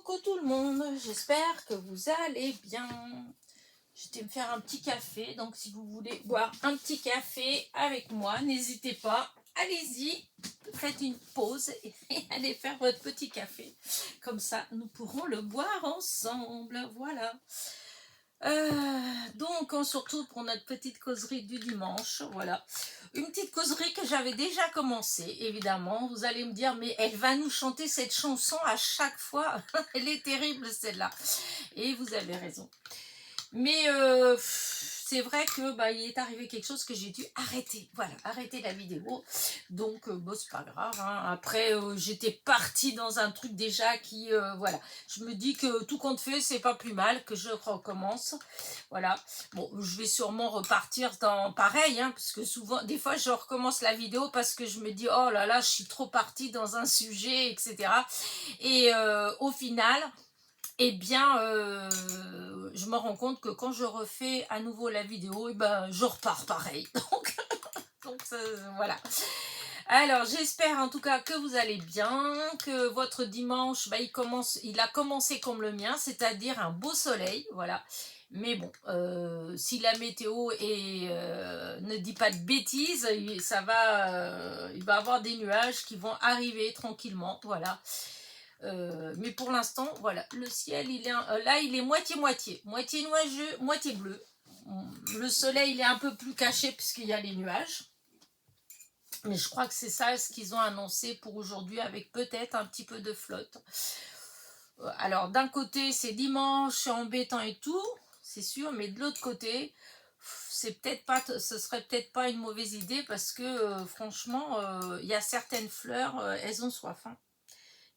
Coucou tout le monde, j'espère que vous allez bien. J'étais me faire un petit café, donc si vous voulez boire un petit café avec moi, n'hésitez pas, allez-y, faites une pause et allez faire votre petit café. Comme ça, nous pourrons le boire ensemble, voilà. Donc, on se retrouve pour notre petite causerie du dimanche, voilà. Une petite causerie que j'avais déjà commencée, évidemment. Vous allez me dire, mais elle va nous chanter cette chanson à chaque fois. Elle est terrible, celle-là. Et vous avez raison. Mais c'est vrai que il est arrivé quelque chose que j'ai dû arrêter. Voilà, arrêter la vidéo. Donc, c'est pas grave. Hein. Après, j'étais partie dans un truc déjà qui, voilà. Je me dis que tout compte fait, c'est pas plus mal que je recommence. Voilà. Bon, je vais sûrement repartir dans pareil, hein, parce que souvent, des fois, je recommence la vidéo parce que je me dis, oh là là, je suis trop partie dans un sujet, etc. Et au final, eh bien, je me rends compte que quand je refais à nouveau la vidéo, je repars pareil. Donc voilà. Alors, j'espère en tout cas que vous allez bien, que votre dimanche, il a commencé comme le mien, c'est-à-dire un beau soleil, voilà. Mais bon, si la météo ne dit pas de bêtises, il va y avoir des nuages qui vont arriver tranquillement, voilà. Mais pour l'instant, voilà, le ciel, là, il est moitié-moitié, moitié nuageux, moitié bleu. Le soleil, il est un peu plus caché puisqu'il y a les nuages. Mais je crois que c'est ça ce qu'ils ont annoncé pour aujourd'hui avec peut-être un petit peu de flotte. Alors, d'un côté, c'est dimanche, c'est embêtant et tout, c'est sûr, mais de l'autre côté, ce serait peut-être pas une mauvaise idée parce que franchement, il y a certaines fleurs, elles ont soif. Hein.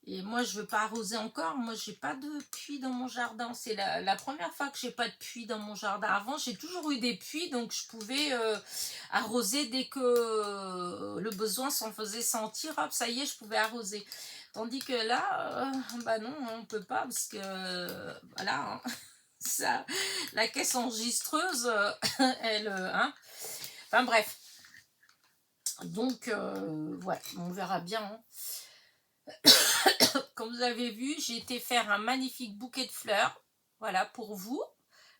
Et moi, je veux pas arroser encore. Moi, j'ai pas de puits dans mon jardin. C'est la première fois que j'ai pas de puits dans mon jardin. Avant, j'ai toujours eu des puits, donc je pouvais arroser dès que le besoin s'en faisait sentir. Hop, ça y est, je pouvais arroser. Tandis que là, non, on peut pas parce que voilà, hein, ça, la caisse enregistreuse, elle, hein. Enfin bref. Donc voilà, on verra bien. Hein. Comme vous avez vu, j'ai été faire un magnifique bouquet de fleurs. Voilà, pour vous.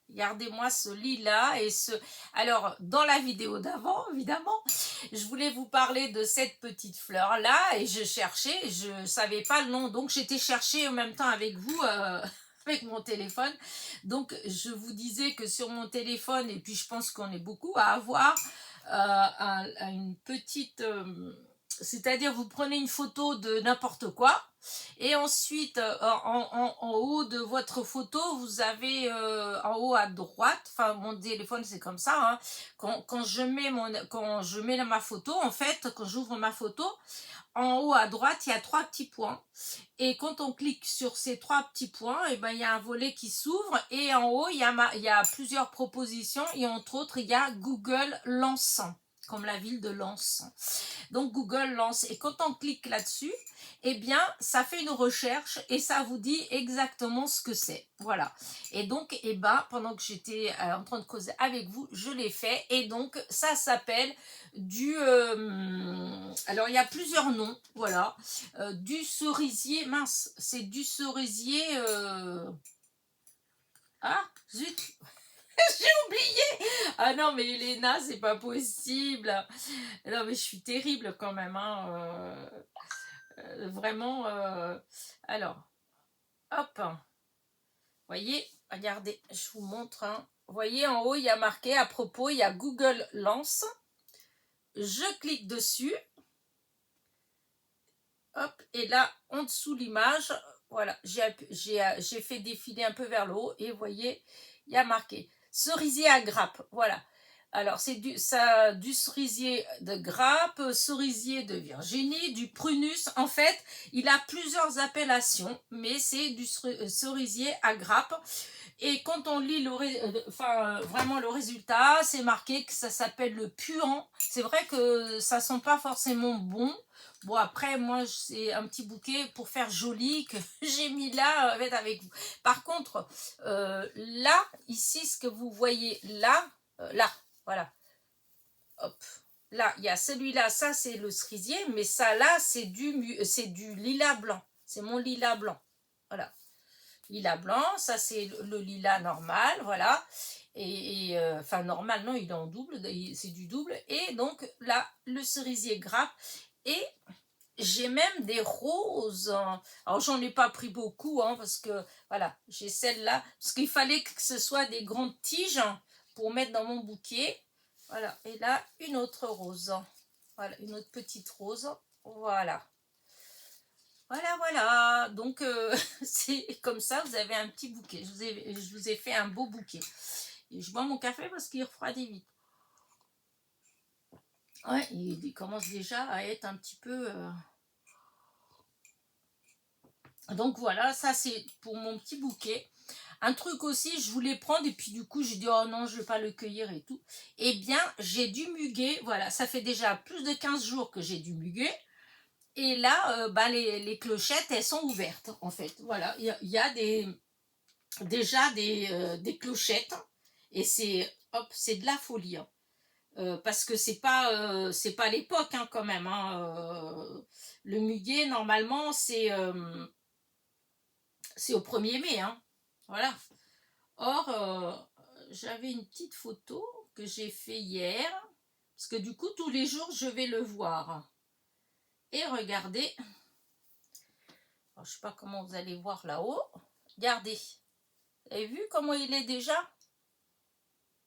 Regardez-moi ce lilas et ce... Alors, dans la vidéo d'avant, évidemment, je voulais vous parler de cette petite fleur-là et je cherchais, je ne savais pas le nom. Donc, j'étais chercher en même temps avec vous, avec mon téléphone. Donc, je vous disais que sur mon téléphone, et puis je pense qu'on est beaucoup à avoir une petite... c'est-à-dire, vous prenez une photo de n'importe quoi et ensuite, en haut de votre photo, vous avez en haut à droite, enfin mon téléphone c'est comme ça, hein, quand je mets ma photo, en fait, quand j'ouvre ma photo, en haut à droite, il y a 3 petits points. Et quand on clique sur ces 3 petits points, il y a un volet qui s'ouvre et en haut, il y a plusieurs propositions et entre autres, il y a Google Lens, comme la ville de Lens. Donc Google lance et quand on clique là-dessus, ça fait une recherche et ça vous dit exactement ce que c'est. Voilà. Et donc, pendant que j'étais en train de causer avec vous, je l'ai fait et donc ça s'appelle du... alors, il y a plusieurs noms, voilà. Du cerisier, mince, c'est du cerisier... Ah, zut. J'ai oublié. Ah non, mais Elena, c'est pas possible. Non, mais je suis terrible quand même. Hein. Vraiment. Alors, hop. Voyez, regardez, je vous montre. Hein. Vous voyez, en haut, il y a marqué à propos, il y a Google Lens. Je clique dessus. Hop, et là, en dessous l'image, voilà, j'ai fait défiler un peu vers le haut et vous voyez, il y a marqué cerisier à grappe. Voilà. Alors, c'est du cerisier de grappe, cerisier de Virginie, du prunus. En fait, il a plusieurs appellations, mais c'est du cerisier à grappe. Et quand on lit vraiment le résultat, c'est marqué que ça s'appelle le puant. C'est vrai que ça sent pas forcément bon. Bon, après, moi, c'est un petit bouquet pour faire joli que j'ai mis là avec vous. Par contre, là, ici, ce que vous voyez là, voilà. Hop. Là, il y a celui-là, ça, c'est le cerisier, mais ça, là, c'est du lilas blanc. C'est mon lilas blanc. Voilà. lilas blanc. Ça, c'est le lilas normal, voilà. Enfin, normal, non, il est en double, c'est du double. Et donc, là, le cerisier grappe. Et j'ai même des roses. Alors, j'en ai pas pris beaucoup, hein, parce que, voilà, j'ai celle-là. Parce qu'il fallait que ce soit des grandes tiges pour mettre dans mon bouquet. Voilà. Et là, une autre rose. Voilà, une autre petite rose. Voilà. Voilà, voilà. Donc, c'est comme ça, vous avez un petit bouquet. Je vous ai fait un beau bouquet. Et je bois mon café parce qu'il refroidit vite. Ouais, il commence déjà à être un petit peu... Donc voilà, ça c'est pour mon petit bouquet. Un truc aussi, je voulais prendre et puis du coup j'ai dit oh non, je vais pas le cueillir et tout. Eh bien, j'ai du muguet. Voilà, ça fait déjà plus de 15 jours que j'ai du muguet. Et là, les clochettes, elles sont ouvertes en fait. Voilà, il y a déjà des clochettes et c'est de la folie, hein. Parce que c'est pas l'époque, hein, quand même, hein. Le muguet normalement c'est au 1er mai, hein. Voilà. Or, j'avais une petite photo que j'ai fait hier parce que du coup tous les jours je vais le voir. Et regardez, alors, je sais pas comment vous allez voir là-haut. Regardez, vous avez vu comment il est déjà?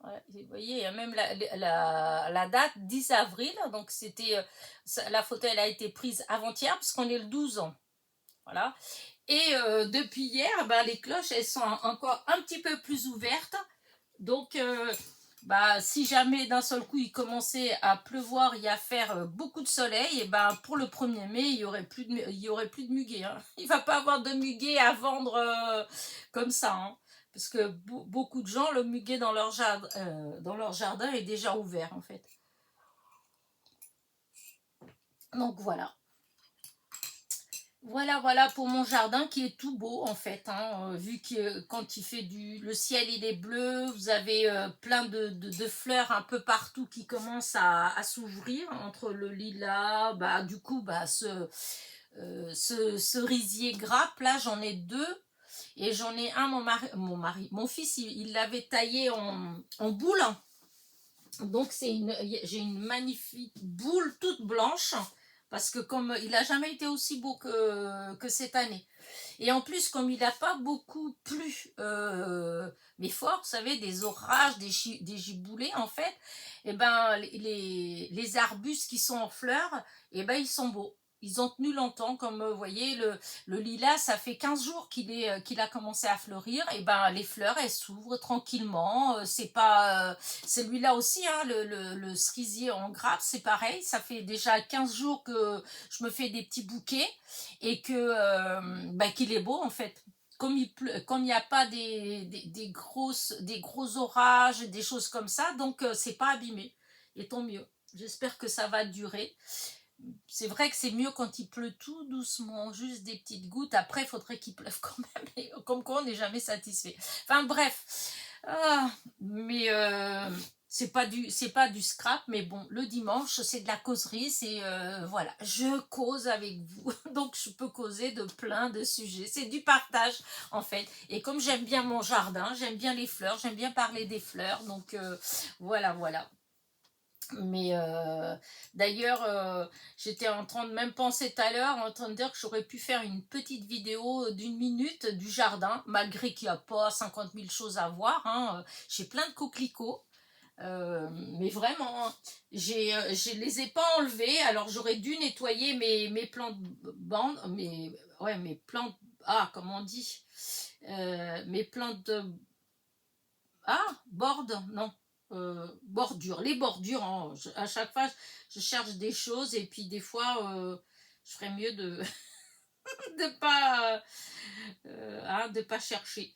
Ouais, vous voyez, il y a même la date 10 avril. Donc, c'était la photo, elle a été prise avant-hier, parce qu'on est le 12 ans. Voilà. Et depuis hier, les cloches, elles sont encore un petit peu plus ouvertes. Donc, si jamais d'un seul coup, il commençait à pleuvoir et à faire beaucoup de soleil, et pour le 1er mai, il y aurait plus de muguet, hein. Il ne va pas avoir de muguet à vendre comme ça, hein. Parce que beaucoup de gens, le muguet dans dans leur jardin est déjà ouvert, en fait. Donc, voilà. Voilà pour mon jardin qui est tout beau en fait, hein, vu que quand il fait le ciel il est bleu, vous avez plein de fleurs un peu partout qui commencent à s'ouvrir entre le lilas, du coup ce cerisier grappe là j'en ai deux et j'en ai un mon fils il l'avait taillé en boule, donc j'ai une magnifique boule toute blanche parce que comme il n'a jamais été aussi beau que cette année. Et en plus, comme il n'a pas beaucoup plu, mais fort, vous savez, des orages, des giboulées, en fait, et les arbustes qui sont en fleurs, ils sont beaux. Ils ont tenu longtemps, comme vous voyez, le lilas, ça fait 15 jours qu'il a commencé à fleurir, et les fleurs, elles s'ouvrent tranquillement. C'est pas celui-là aussi, hein, le cerisier en grappe, c'est pareil, ça fait déjà 15 jours que je me fais des petits bouquets, et qu'il est beau en fait. Comme il n'y a pas des gros orages, des choses comme ça, donc c'est pas abîmé. Et tant mieux. J'espère que ça va durer. C'est vrai que c'est mieux quand il pleut tout doucement, juste des petites gouttes. Après, il faudrait qu'il pleuve quand même. Et comme quoi, on n'est jamais satisfait. Enfin bref. Mais c'est pas du scrap, mais bon, le dimanche, c'est de la causerie, voilà, je cause avec vous, donc je peux causer de plein de sujets, c'est du partage en fait, et comme j'aime bien mon jardin, j'aime bien les fleurs, j'aime bien parler des fleurs, donc voilà. Mais d'ailleurs, j'étais en train de même penser tout à l'heure, en train de dire que j'aurais pu faire une petite vidéo d'1 minute du jardin, malgré qu'il n'y a pas 50 000 choses à voir, hein. J'ai plein de coquelicots, mais vraiment, je les ai pas enlevés, alors j'aurais dû nettoyer mes plantes bandes, mes plantes, comment on dit, mes plantes borde, non. Bordure, les bordures, hein. À chaque fois je cherche des choses et puis des fois je ferais mieux de de pas chercher.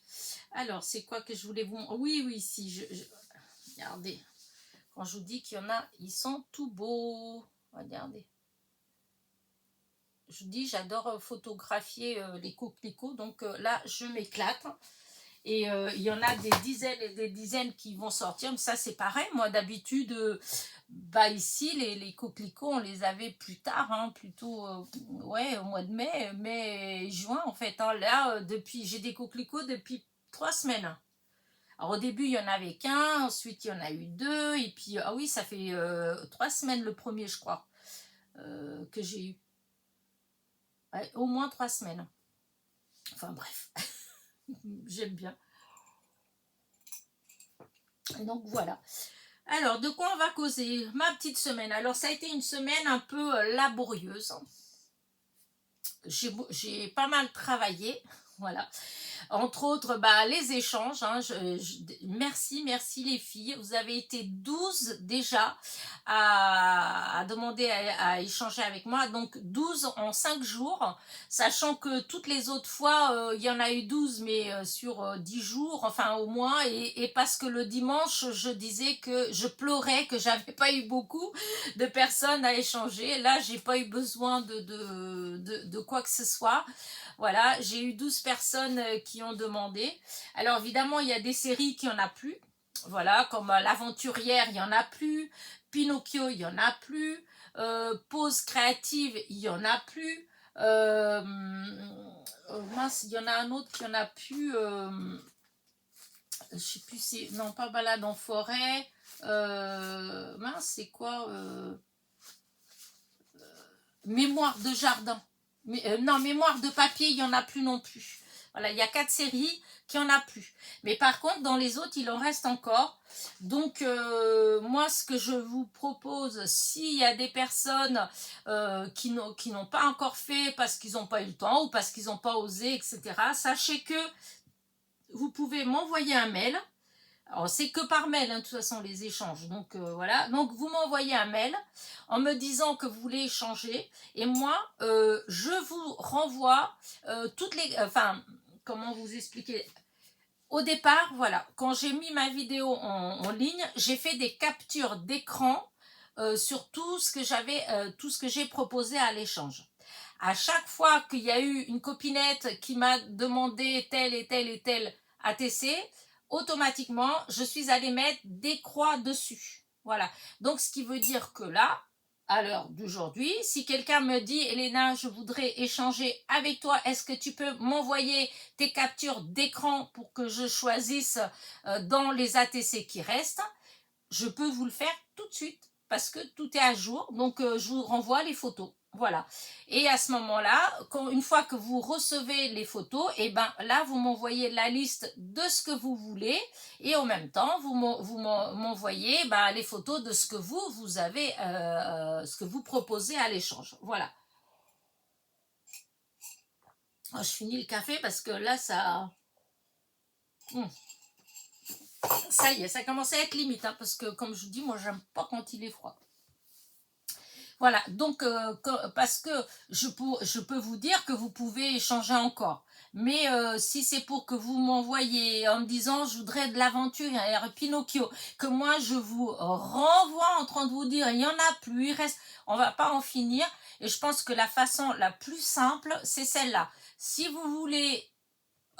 Alors c'est quoi que je voulais vous... Oui, si regardez, quand je vous dis qu'il y en a, ils sont tout beaux, regardez. Je vous dis, j'adore photographier les coquelicots, donc là je m'éclate. Et il y en a des dizaines et des dizaines qui vont sortir. Mais ça, c'est pareil. Moi, d'habitude, bah ici, les coquelicots, on les avait plus tard, hein, plutôt ouais, au mois de mai, juin, en fait. Hein. Là, depuis, j'ai des coquelicots depuis 3 semaines. Alors, au début, il y en avait qu'un. Ensuite, il y en a eu deux. Et puis, ah oui, ça fait 3 semaines le premier, je crois, que j'ai eu. Ouais, au moins 3 semaines. Enfin, bref. J'aime bien. Donc voilà. Alors, de quoi on va causer? Ma petite semaine. Alors, ça a été une semaine un peu laborieuse. J'ai pas mal travaillé. Voilà. Entre autres, bah, les échanges. Hein, merci les filles. Vous avez été 12 déjà à demander à échanger avec moi. Donc 12 en 5 jours, sachant que toutes les autres fois, il y en a eu 12, mais sur 10 jours, enfin au moins. Et parce que le dimanche, je disais que je pleurais, que j'avais pas eu beaucoup de personnes à échanger. Là, j'ai pas eu besoin de quoi que ce soit. Voilà, j'ai eu 12 personnes qui ont demandé. Alors évidemment, il y a des séries qui en a plus. Voilà, comme L'Aventurière, il n'y en a plus. Pinocchio, il n'y en a plus. Pause créative, il n'y en a plus. Mince, il y en a un autre qui en a plus. Je sais plus, c'est. Non, pas Balade en forêt. Mince, c'est quoi Mémoire de jardin. Non, Mémoire de papier, il n'y en a plus non plus. Voilà, il y a 4 séries qui en a plus. Mais par contre, dans les autres, il en reste encore. Donc, moi, ce que je vous propose, s'il y a des personnes qui n'ont pas encore fait parce qu'ils n'ont pas eu le temps ou parce qu'ils n'ont pas osé, etc., sachez que vous pouvez m'envoyer un mail. Alors, c'est que par mail, hein, de toute façon, les échanges. Donc, voilà. Donc, vous m'envoyez un mail en me disant que vous voulez échanger. Et moi, je vous renvoie toutes les... Enfin, comment vous expliquer? Au départ, voilà, quand j'ai mis ma vidéo en ligne, j'ai fait des captures d'écran sur tout ce que j'ai proposé à l'échange. À chaque fois qu'il y a eu une copinette qui m'a demandé tel et tel et tel ATC, automatiquement, je suis allée mettre des croix dessus. Voilà. Donc, ce qui veut dire que là, à l'heure d'aujourd'hui, si quelqu'un me dit, Elena, je voudrais échanger avec toi, est-ce que tu peux m'envoyer tes captures d'écran pour que je choisisse dans les ATC qui restent? Je peux vous le faire tout de suite parce que tout est à jour. Donc, je vous renvoie les photos. Voilà. Et à ce moment-là, une fois que vous recevez les photos, et ben là, vous m'envoyez la liste de ce que vous voulez et en même temps, vous m'envoyez les photos de ce que vous avez, ce que vous proposez à l'échange. Voilà. Oh, je finis le café parce que là, ça... Ça y est, ça commence à être limite, hein, parce que comme je vous dis, moi, j'aime pas quand il est froid. Voilà, donc parce que je peux vous dire que vous pouvez échanger encore. Mais si c'est pour que vous m'envoyez en me disant je voudrais de l'aventure, Pinocchio, que moi je vous renvoie en train de vous dire il n'y en a plus, il reste, on va pas en finir. Et je pense que la façon la plus simple, c'est celle-là. Si vous voulez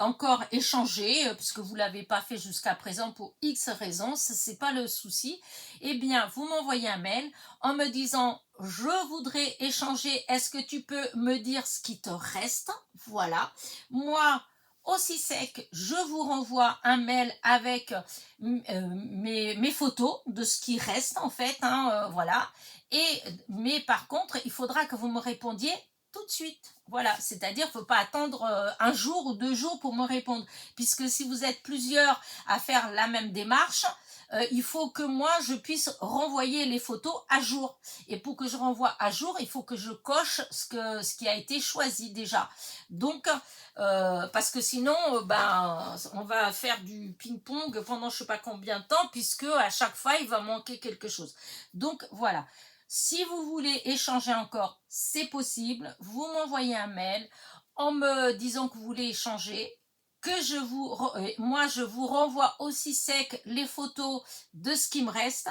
encore échanger, parce que vous ne l'avez pas fait jusqu'à présent pour X raisons, ce n'est pas le souci, eh bien, vous m'envoyez un mail en me disant « Je voudrais échanger, est-ce que tu peux me dire ce qui te reste ?» Voilà. Moi, aussi sec, je vous renvoie un mail avec mes photos de ce qui reste en fait, hein, voilà. Mais par contre, il faudra que vous me répondiez tout de suite. Voilà, c'est-à-dire qu'il ne faut pas attendre un jour ou 2 jours pour me répondre. Puisque si vous êtes plusieurs à faire la même démarche, il faut que moi, je puisse renvoyer les photos à jour. Et pour que je renvoie à jour, il faut que je coche ce qui a été choisi déjà. Donc, parce que sinon, on va faire du ping-pong pendant je ne sais pas combien de temps, puisque à chaque fois, il va manquer quelque chose. Donc, voilà. Si vous voulez échanger encore, c'est possible. Vous m'envoyez un mail en me disant que vous voulez échanger, que moi je vous renvoie aussi sec les photos de ce qui me reste.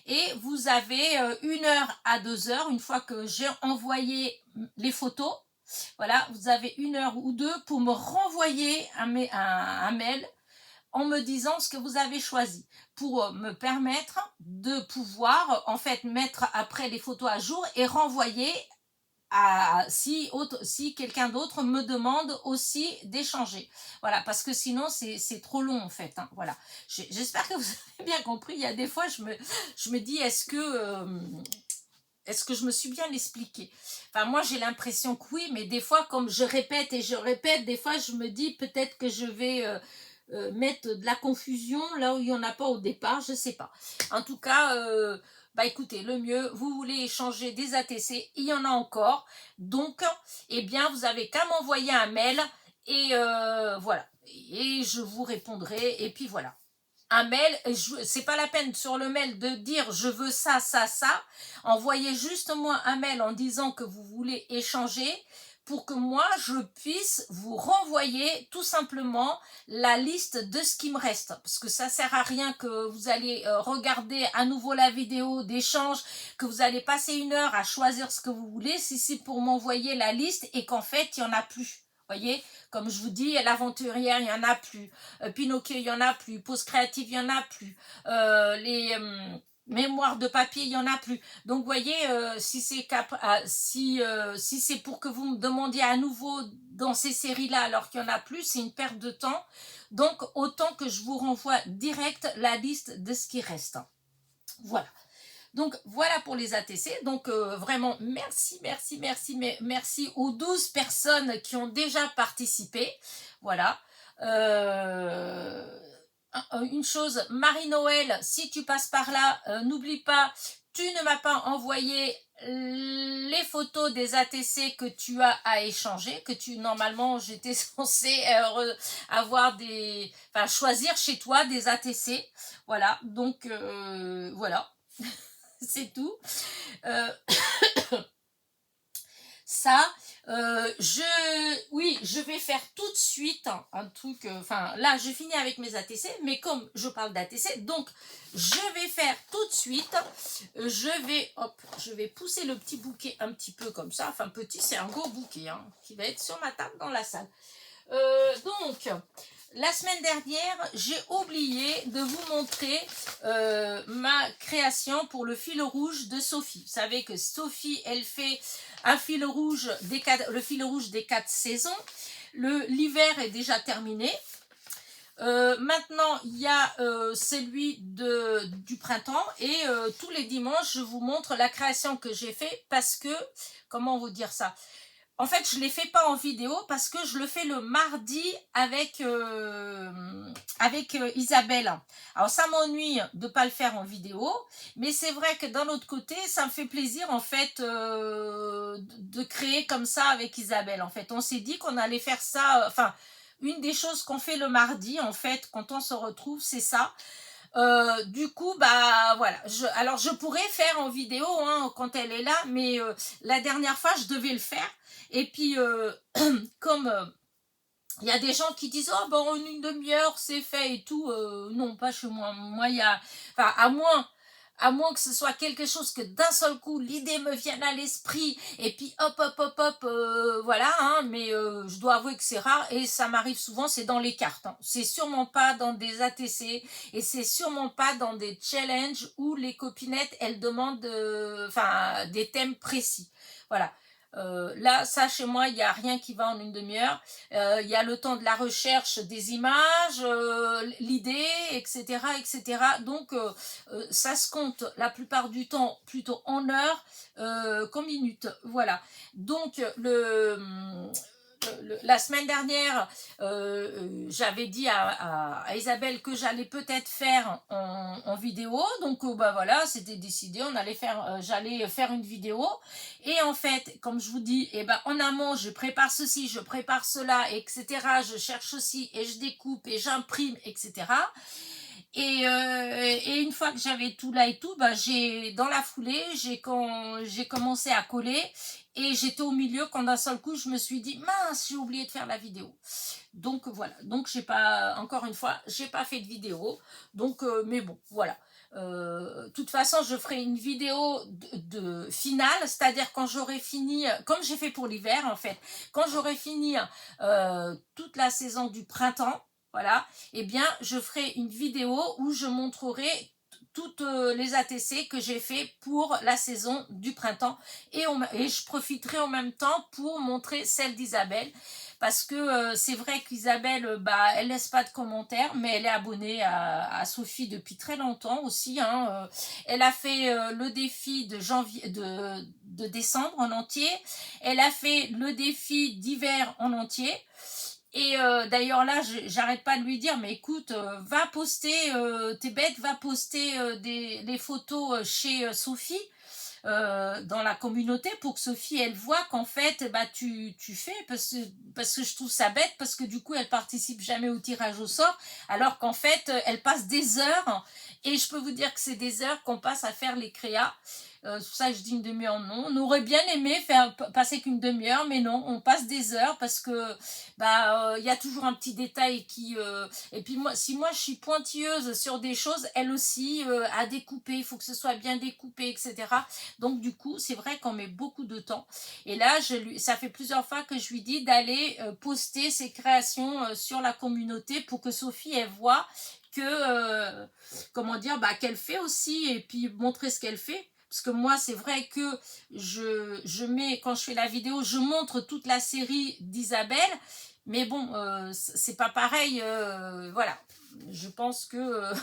Et vous avez 1 heure à 2 heures, une fois que j'ai envoyé les photos, voilà, vous avez 1 heure ou 2 pour me renvoyer un mail en me disant ce que vous avez choisi pour me permettre de pouvoir en fait mettre après les photos à jour et renvoyer si quelqu'un d'autre me demande aussi d'échanger. Voilà, parce que sinon c'est trop long en fait. Hein, voilà. J'espère que vous avez bien compris. Il y a des fois, je me dis, est-ce que je me suis bien expliqué? Enfin, moi, j'ai l'impression que oui, mais des fois, comme je répète et je répète, des fois, je me dis peut-être que je vais mettre de la confusion là où il n'y en a pas au départ, je ne sais pas. En tout cas, bah écoutez, le mieux, vous voulez échanger des ATC, il y en a encore. Donc, eh bien, vous avez qu'à m'envoyer un mail et voilà. Et je vous répondrai. Et puis voilà. Un mail, c'est pas la peine sur le mail de dire je veux ça, ça, ça. Envoyez juste moi un mail en disant que vous voulez échanger pour que moi je puisse vous renvoyer tout simplement la liste de ce qui me reste. Parce que ça sert à rien que vous allez regarder à nouveau la vidéo d'échange, que vous allez passer 1 heure à choisir ce que vous voulez, si c'est pour m'envoyer la liste et qu'en fait il n'y en a plus. Voyez, comme je vous dis, l'aventurière, il n'y en a plus. Pinocchio, il n'y en a plus. Pause créative, il n'y en a plus. Les mémoires de papier, il n'y en a plus. Donc, vous voyez, si c'est pour que vous me demandiez à nouveau dans ces séries-là, alors qu'il n'y en a plus, c'est une perte de temps. Donc, autant que je vous renvoie direct la liste de ce qui reste. Voilà. Donc voilà pour les ATC, donc vraiment merci aux 12 personnes qui ont déjà participé, voilà. Une chose, Marie-Noël, si tu passes par là, n'oublie pas, tu ne m'as pas envoyé les photos des ATC que tu as à échanger, normalement j'étais censée avoir choisir chez toi des ATC, voilà, donc voilà. C'est tout. Ça, je vais faire tout de suite un truc, là, je finis avec mes ATC, mais comme je parle d'ATC, donc, je vais faire tout de suite, je vais pousser le petit bouquet un petit peu comme ça, enfin, petit, c'est un gros bouquet, hein, qui va être sur ma table dans la salle. Donc, la semaine dernière, j'ai oublié de vous montrer ma création pour le fil rouge de Sophie. Vous savez que Sophie, elle fait un fil rouge le fil rouge des 4 saisons. L'hiver est déjà terminé. Maintenant, il y a celui du printemps et tous les dimanches, je vous montre la création que j'ai fait parce que, comment vous dire ça ? En fait, je ne les fais pas en vidéo parce que je le fais le mardi avec Isabelle. Alors, ça m'ennuie de ne pas le faire en vidéo, mais c'est vrai que d'un autre côté, ça me fait plaisir en fait de créer comme ça avec Isabelle. En fait, on s'est dit qu'on allait faire ça, une des choses qu'on fait le mardi, en fait, quand on se retrouve, c'est ça. Du coup, bah voilà. Alors, je pourrais faire en vidéo quand elle est là, mais la dernière fois, je devais le faire. Et puis, comme il y a des gens qui disent « Oh, bon, en 1/2 heure, c'est fait et tout. » Non, pas chez moi. Moi, il y a... Enfin, à moins que ce soit quelque chose que d'un seul coup, l'idée me vienne à l'esprit, et puis hop, voilà, mais je dois avouer que c'est rare, et ça m'arrive souvent, c'est dans les cartes. C'est sûrement pas dans des ATC, et c'est sûrement pas dans des challenges où les copinettes, elles demandent des thèmes précis. Voilà. Là, ça, chez moi, il n'y a rien qui va en 1/2 heure. Il y a le temps de la recherche des images, l'idée, etc., etc. Donc, ça se compte la plupart du temps plutôt en heures qu'en minutes. Voilà. Donc, la semaine dernière, j'avais dit à Isabelle que j'allais peut-être faire en vidéo. Donc, bah voilà, c'était décidé. J'allais faire une vidéo. Et en fait, comme je vous dis, en amont, je prépare ceci, je prépare cela, etc. Je cherche ceci et je découpe et j'imprime, etc. Et une fois que j'avais tout là et tout, dans la foulée, j'ai commencé à coller et j'étais au milieu quand d'un seul coup, je me suis dit, mince, j'ai oublié de faire la vidéo. Donc voilà, donc encore une fois, j'ai pas fait de vidéo. Donc, mais bon, voilà. De toute façon, je ferai une vidéo de finale, c'est-à-dire quand j'aurai fini, comme j'ai fait pour l'hiver en fait, quand j'aurai fini toute la saison du printemps, voilà, eh bien, je ferai une vidéo où je montrerai toutes les ATC que j'ai fait pour la saison du printemps et je profiterai en même temps pour montrer celle d'Isabelle parce que c'est vrai qu'Isabelle bah elle laisse pas de commentaires mais elle est abonnée à Sophie depuis très longtemps aussi hein, elle a fait le défi de janvier de décembre en entier, elle a fait le défi d'hiver en entier. Et d'ailleurs là, j'arrête pas de lui dire, mais écoute, va poster, t'es bête, va poster les photos chez Sophie dans la communauté pour que Sophie, elle voit qu'en fait, bah, tu fais, parce que je trouve ça bête, parce que du coup, elle participe jamais au tirage au sort, alors qu'en fait, elle passe des heures, et je peux vous dire que c'est des heures qu'on passe à faire les créas. C'est pour ça que je dis une demi-heure, non. On aurait bien aimé faire passer qu'une demi-heure, mais non, on passe des heures parce que bah y a toujours un petit détail qui et puis moi, si moi je suis pointilleuse sur des choses, elle aussi à découper, il faut que ce soit bien découpé, etc. Donc du coup, c'est vrai qu'on met beaucoup de temps. Et là, ça fait plusieurs fois que je lui dis d'aller poster ses créations sur la communauté pour que Sophie elle voit que comment dire, bah qu'elle fait aussi et puis montrer ce qu'elle fait. Parce que moi, c'est vrai que je mets, quand je fais la vidéo, je montre toute la série d'Isabelle. Mais bon, c'est pas pareil. Voilà. Je pense que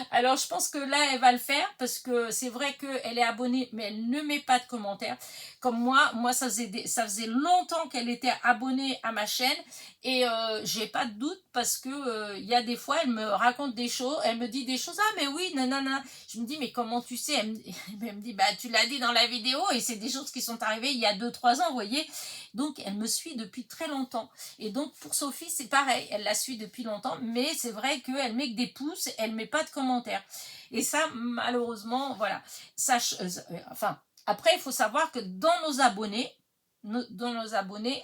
alors, je pense que là, elle va le faire parce que c'est vrai qu'elle est abonnée, mais elle ne met pas de commentaires. Comme moi, ça faisait longtemps qu'elle était abonnée à ma chaîne et j'ai pas de doute parce que il y a des fois, elle me raconte des choses, elle me dit des choses, ah mais oui, nanana. Je me dis, mais comment tu sais? Elle me dit, bah tu l'as dit dans la vidéo et c'est des choses qui sont arrivées il y a 2-3 ans, vous voyez. Donc, elle me suit depuis très longtemps. Et donc, pour Sophie, c'est pareil, elle la suit depuis longtemps, mais c'est vrai qu'elle met que des pouces, elle met pas de commentaires. Et ça, malheureusement, voilà. Enfin, après, il faut savoir que dans nos abonnés,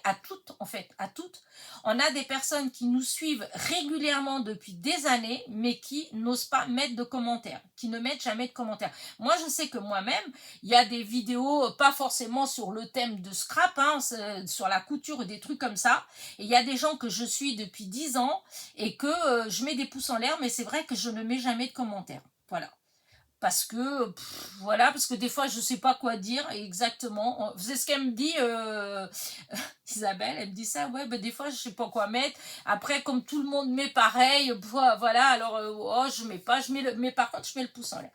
à toutes, en fait, à toutes, on a des personnes qui nous suivent régulièrement depuis des années, mais qui n'osent pas mettre de commentaires, qui ne mettent jamais de commentaires. Moi, je sais que moi-même, il y a des vidéos, pas forcément sur le thème de scrap, hein, sur la couture, des trucs comme ça, et il y a des gens que je suis depuis 10 ans, et que je mets des pouces en l'air, mais c'est vrai que je ne mets jamais de commentaires. Voilà. Parce que, voilà, parce que des fois, je ne sais pas quoi dire exactement. C'est ce qu'elle me dit, Isabelle, elle me dit ça, ouais, ben des fois, je ne sais pas quoi mettre. Après, comme tout le monde met pareil, voilà, alors, oh, je mets pas, mais par contre, je mets le pouce en l'air.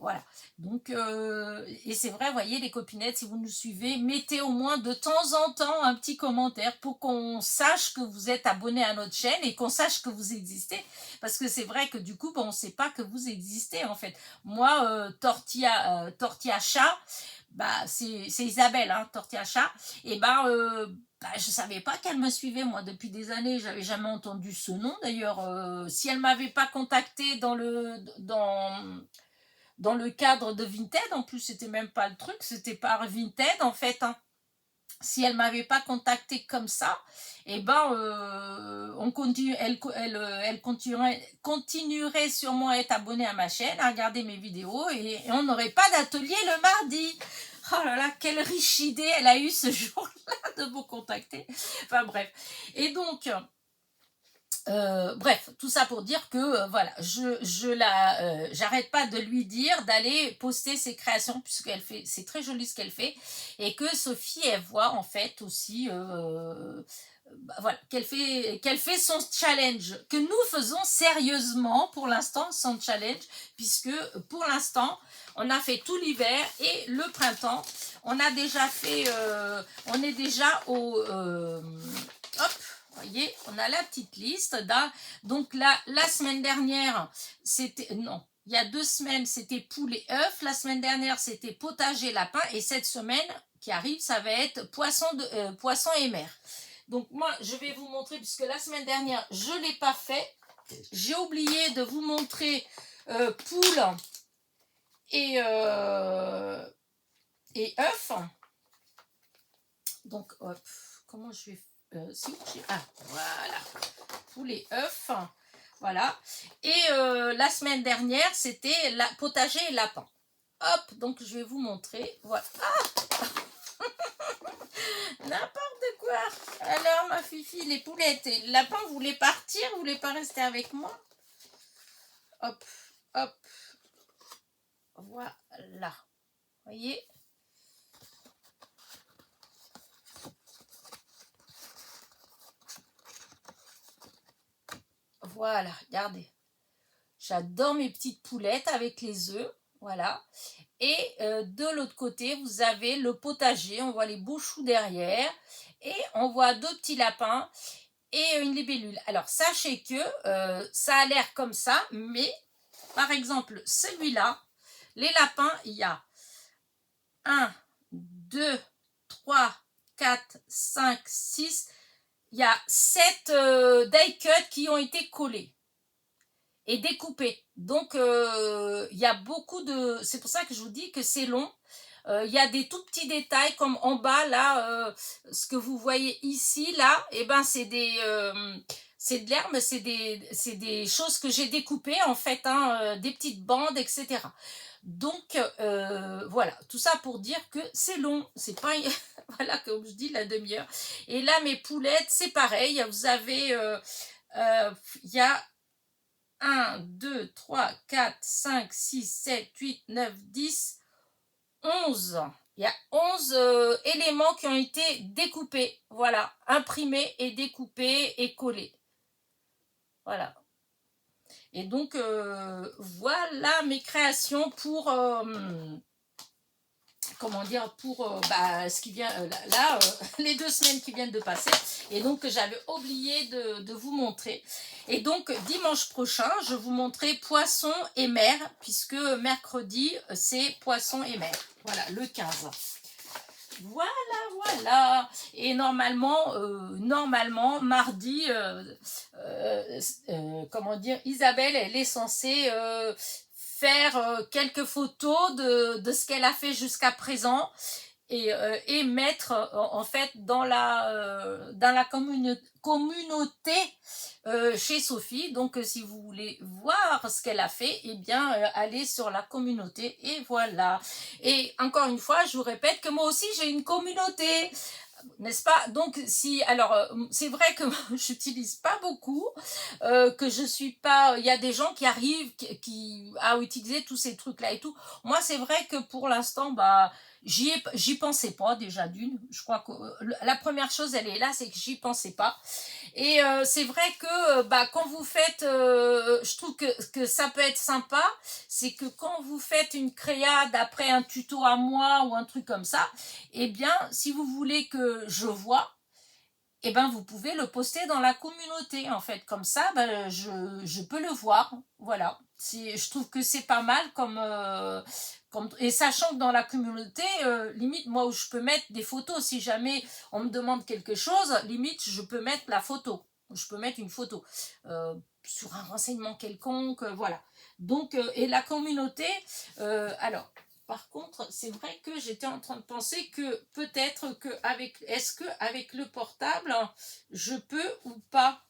Voilà. Donc, et c'est vrai, voyez les copinettes, si vous nous suivez, mettez au moins de temps en temps un petit commentaire pour qu'on sache que vous êtes abonné à notre chaîne et qu'on sache que vous existez. Parce que c'est vrai que du coup, on ne sait pas que vous existez en fait. Moi, Tortilla Chat, bah, c'est Isabelle, hein, Tortilla Chat, et bah, je savais pas qu'elle me suivait moi depuis des années, j'avais jamais entendu ce nom d'ailleurs. Si elle m'avait pas contacté dans le cadre de Vinted, en plus c'était même pas le truc, c'était par Vinted en fait, hein. Si elle m'avait pas contacté comme ça, et elle continuerait sûrement à être abonnée à ma chaîne, à regarder mes vidéos et on n'aurait pas d'atelier le mardi. Oh là là, quelle riche idée elle a eu ce jour-là de me contacter. Enfin bref. Et donc, bref, tout ça pour dire que voilà, j'arrête pas de lui dire d'aller poster ses créations puisqu'elle fait, c'est très joli ce qu'elle fait et que Sophie elle voit en fait aussi, voilà, qu'elle fait son challenge que nous faisons sérieusement pour l'instant son challenge puisque pour l'instant on a fait tout l'hiver et le printemps, on a déjà fait, on est déjà au hop. Voyez, on a la petite liste. Donc la semaine dernière, c'était... Non, il y a 2 semaines, c'était poulet et œufs. La semaine dernière, c'était potager lapin. Et cette semaine qui arrive, ça va être poisson et mer. Donc moi, je vais vous montrer, puisque la semaine dernière, je ne l'ai pas fait. J'ai oublié de vous montrer poule et œufs. Donc, hop, comment je vais... voilà, poulet œufs, voilà. Et la semaine dernière, c'était potager et lapin. Hop, donc je vais vous montrer. Voilà. Ah n'importe Quoi? Alors, ma fifi, les poulettes et le lapin, vous voulez partir? Vous voulez pas rester avec moi? Hop, hop. Voilà. Voyez? Voilà, regardez. J'adore mes petites poulettes avec les œufs. Voilà. Et de l'autre côté, vous avez le potager. On voit les beaux choux derrière. Et on voit deux petits lapins et une libellule. Alors, sachez que ça a l'air comme ça, mais par exemple, celui-là, les lapins, il y a 1, 2, 3, 4, 5, 6. Il y a 7 die cuts qui ont été collés et découpés. Donc, il y a beaucoup de... C'est pour ça que je vous dis que c'est long. Il y a des tout petits détails comme en bas, là, ce que vous voyez ici, là, et ben c'est de l'herbe, c'est des choses que j'ai découpées, en fait, hein, des petites bandes, etc. Donc, voilà, tout ça pour dire que c'est long, c'est pas... voilà, comme je dis, la demi-heure. Et là, mes poulettes, c'est pareil, vous avez... il y a 1, 2, 3, 4, 5, 6, 7, 8, 9, 10, 11. Il y a 11 éléments qui ont été découpés. Voilà, imprimés et découpés et collés. Voilà. Et donc, voilà mes créations pour... comment dire, pour ce qui vient là, les 2 semaines qui viennent de passer, et donc que j'avais oublié de vous montrer. Et donc dimanche prochain, je vous montrerai poisson et mer, puisque mercredi c'est poisson et mer. Voilà, le 15. Voilà. Et normalement, mardi, comment dire, Isabelle, elle est censée faire quelques photos de ce qu'elle a fait jusqu'à présent et mettre en fait dans la communauté chez Sophie. Donc si vous voulez voir ce qu'elle a fait, eh bien allez sur la communauté et voilà. Et encore une fois, je vous répète que moi aussi j'ai une communauté, n'est-ce pas? Donc si, alors c'est vrai que j'utilise pas beaucoup, que je suis pas, il y a des gens qui arrivent à utiliser tous ces trucs là et tout. Moi c'est vrai que pour l'instant j'y pensais pas déjà d'une. Je crois que la première chose elle est là, c'est que j'y pensais pas. Et c'est vrai que quand vous faites, je trouve que ça peut être sympa, c'est que quand vous faites une créa d'après un tuto à moi ou un truc comme ça, eh bien, si vous voulez que je vois, eh ben, vous pouvez le poster dans la communauté, en fait. Comme ça, je peux le voir. Voilà. Je trouve que c'est pas mal et sachant que dans la communauté, limite, moi, où je peux mettre des photos, si jamais on me demande quelque chose, limite, je peux mettre la photo. Je peux mettre une photo sur un renseignement quelconque, voilà. Donc, et la communauté, alors, par contre, c'est vrai que j'étais en train de penser que peut-être est-ce que avec le portable, je peux ou pas?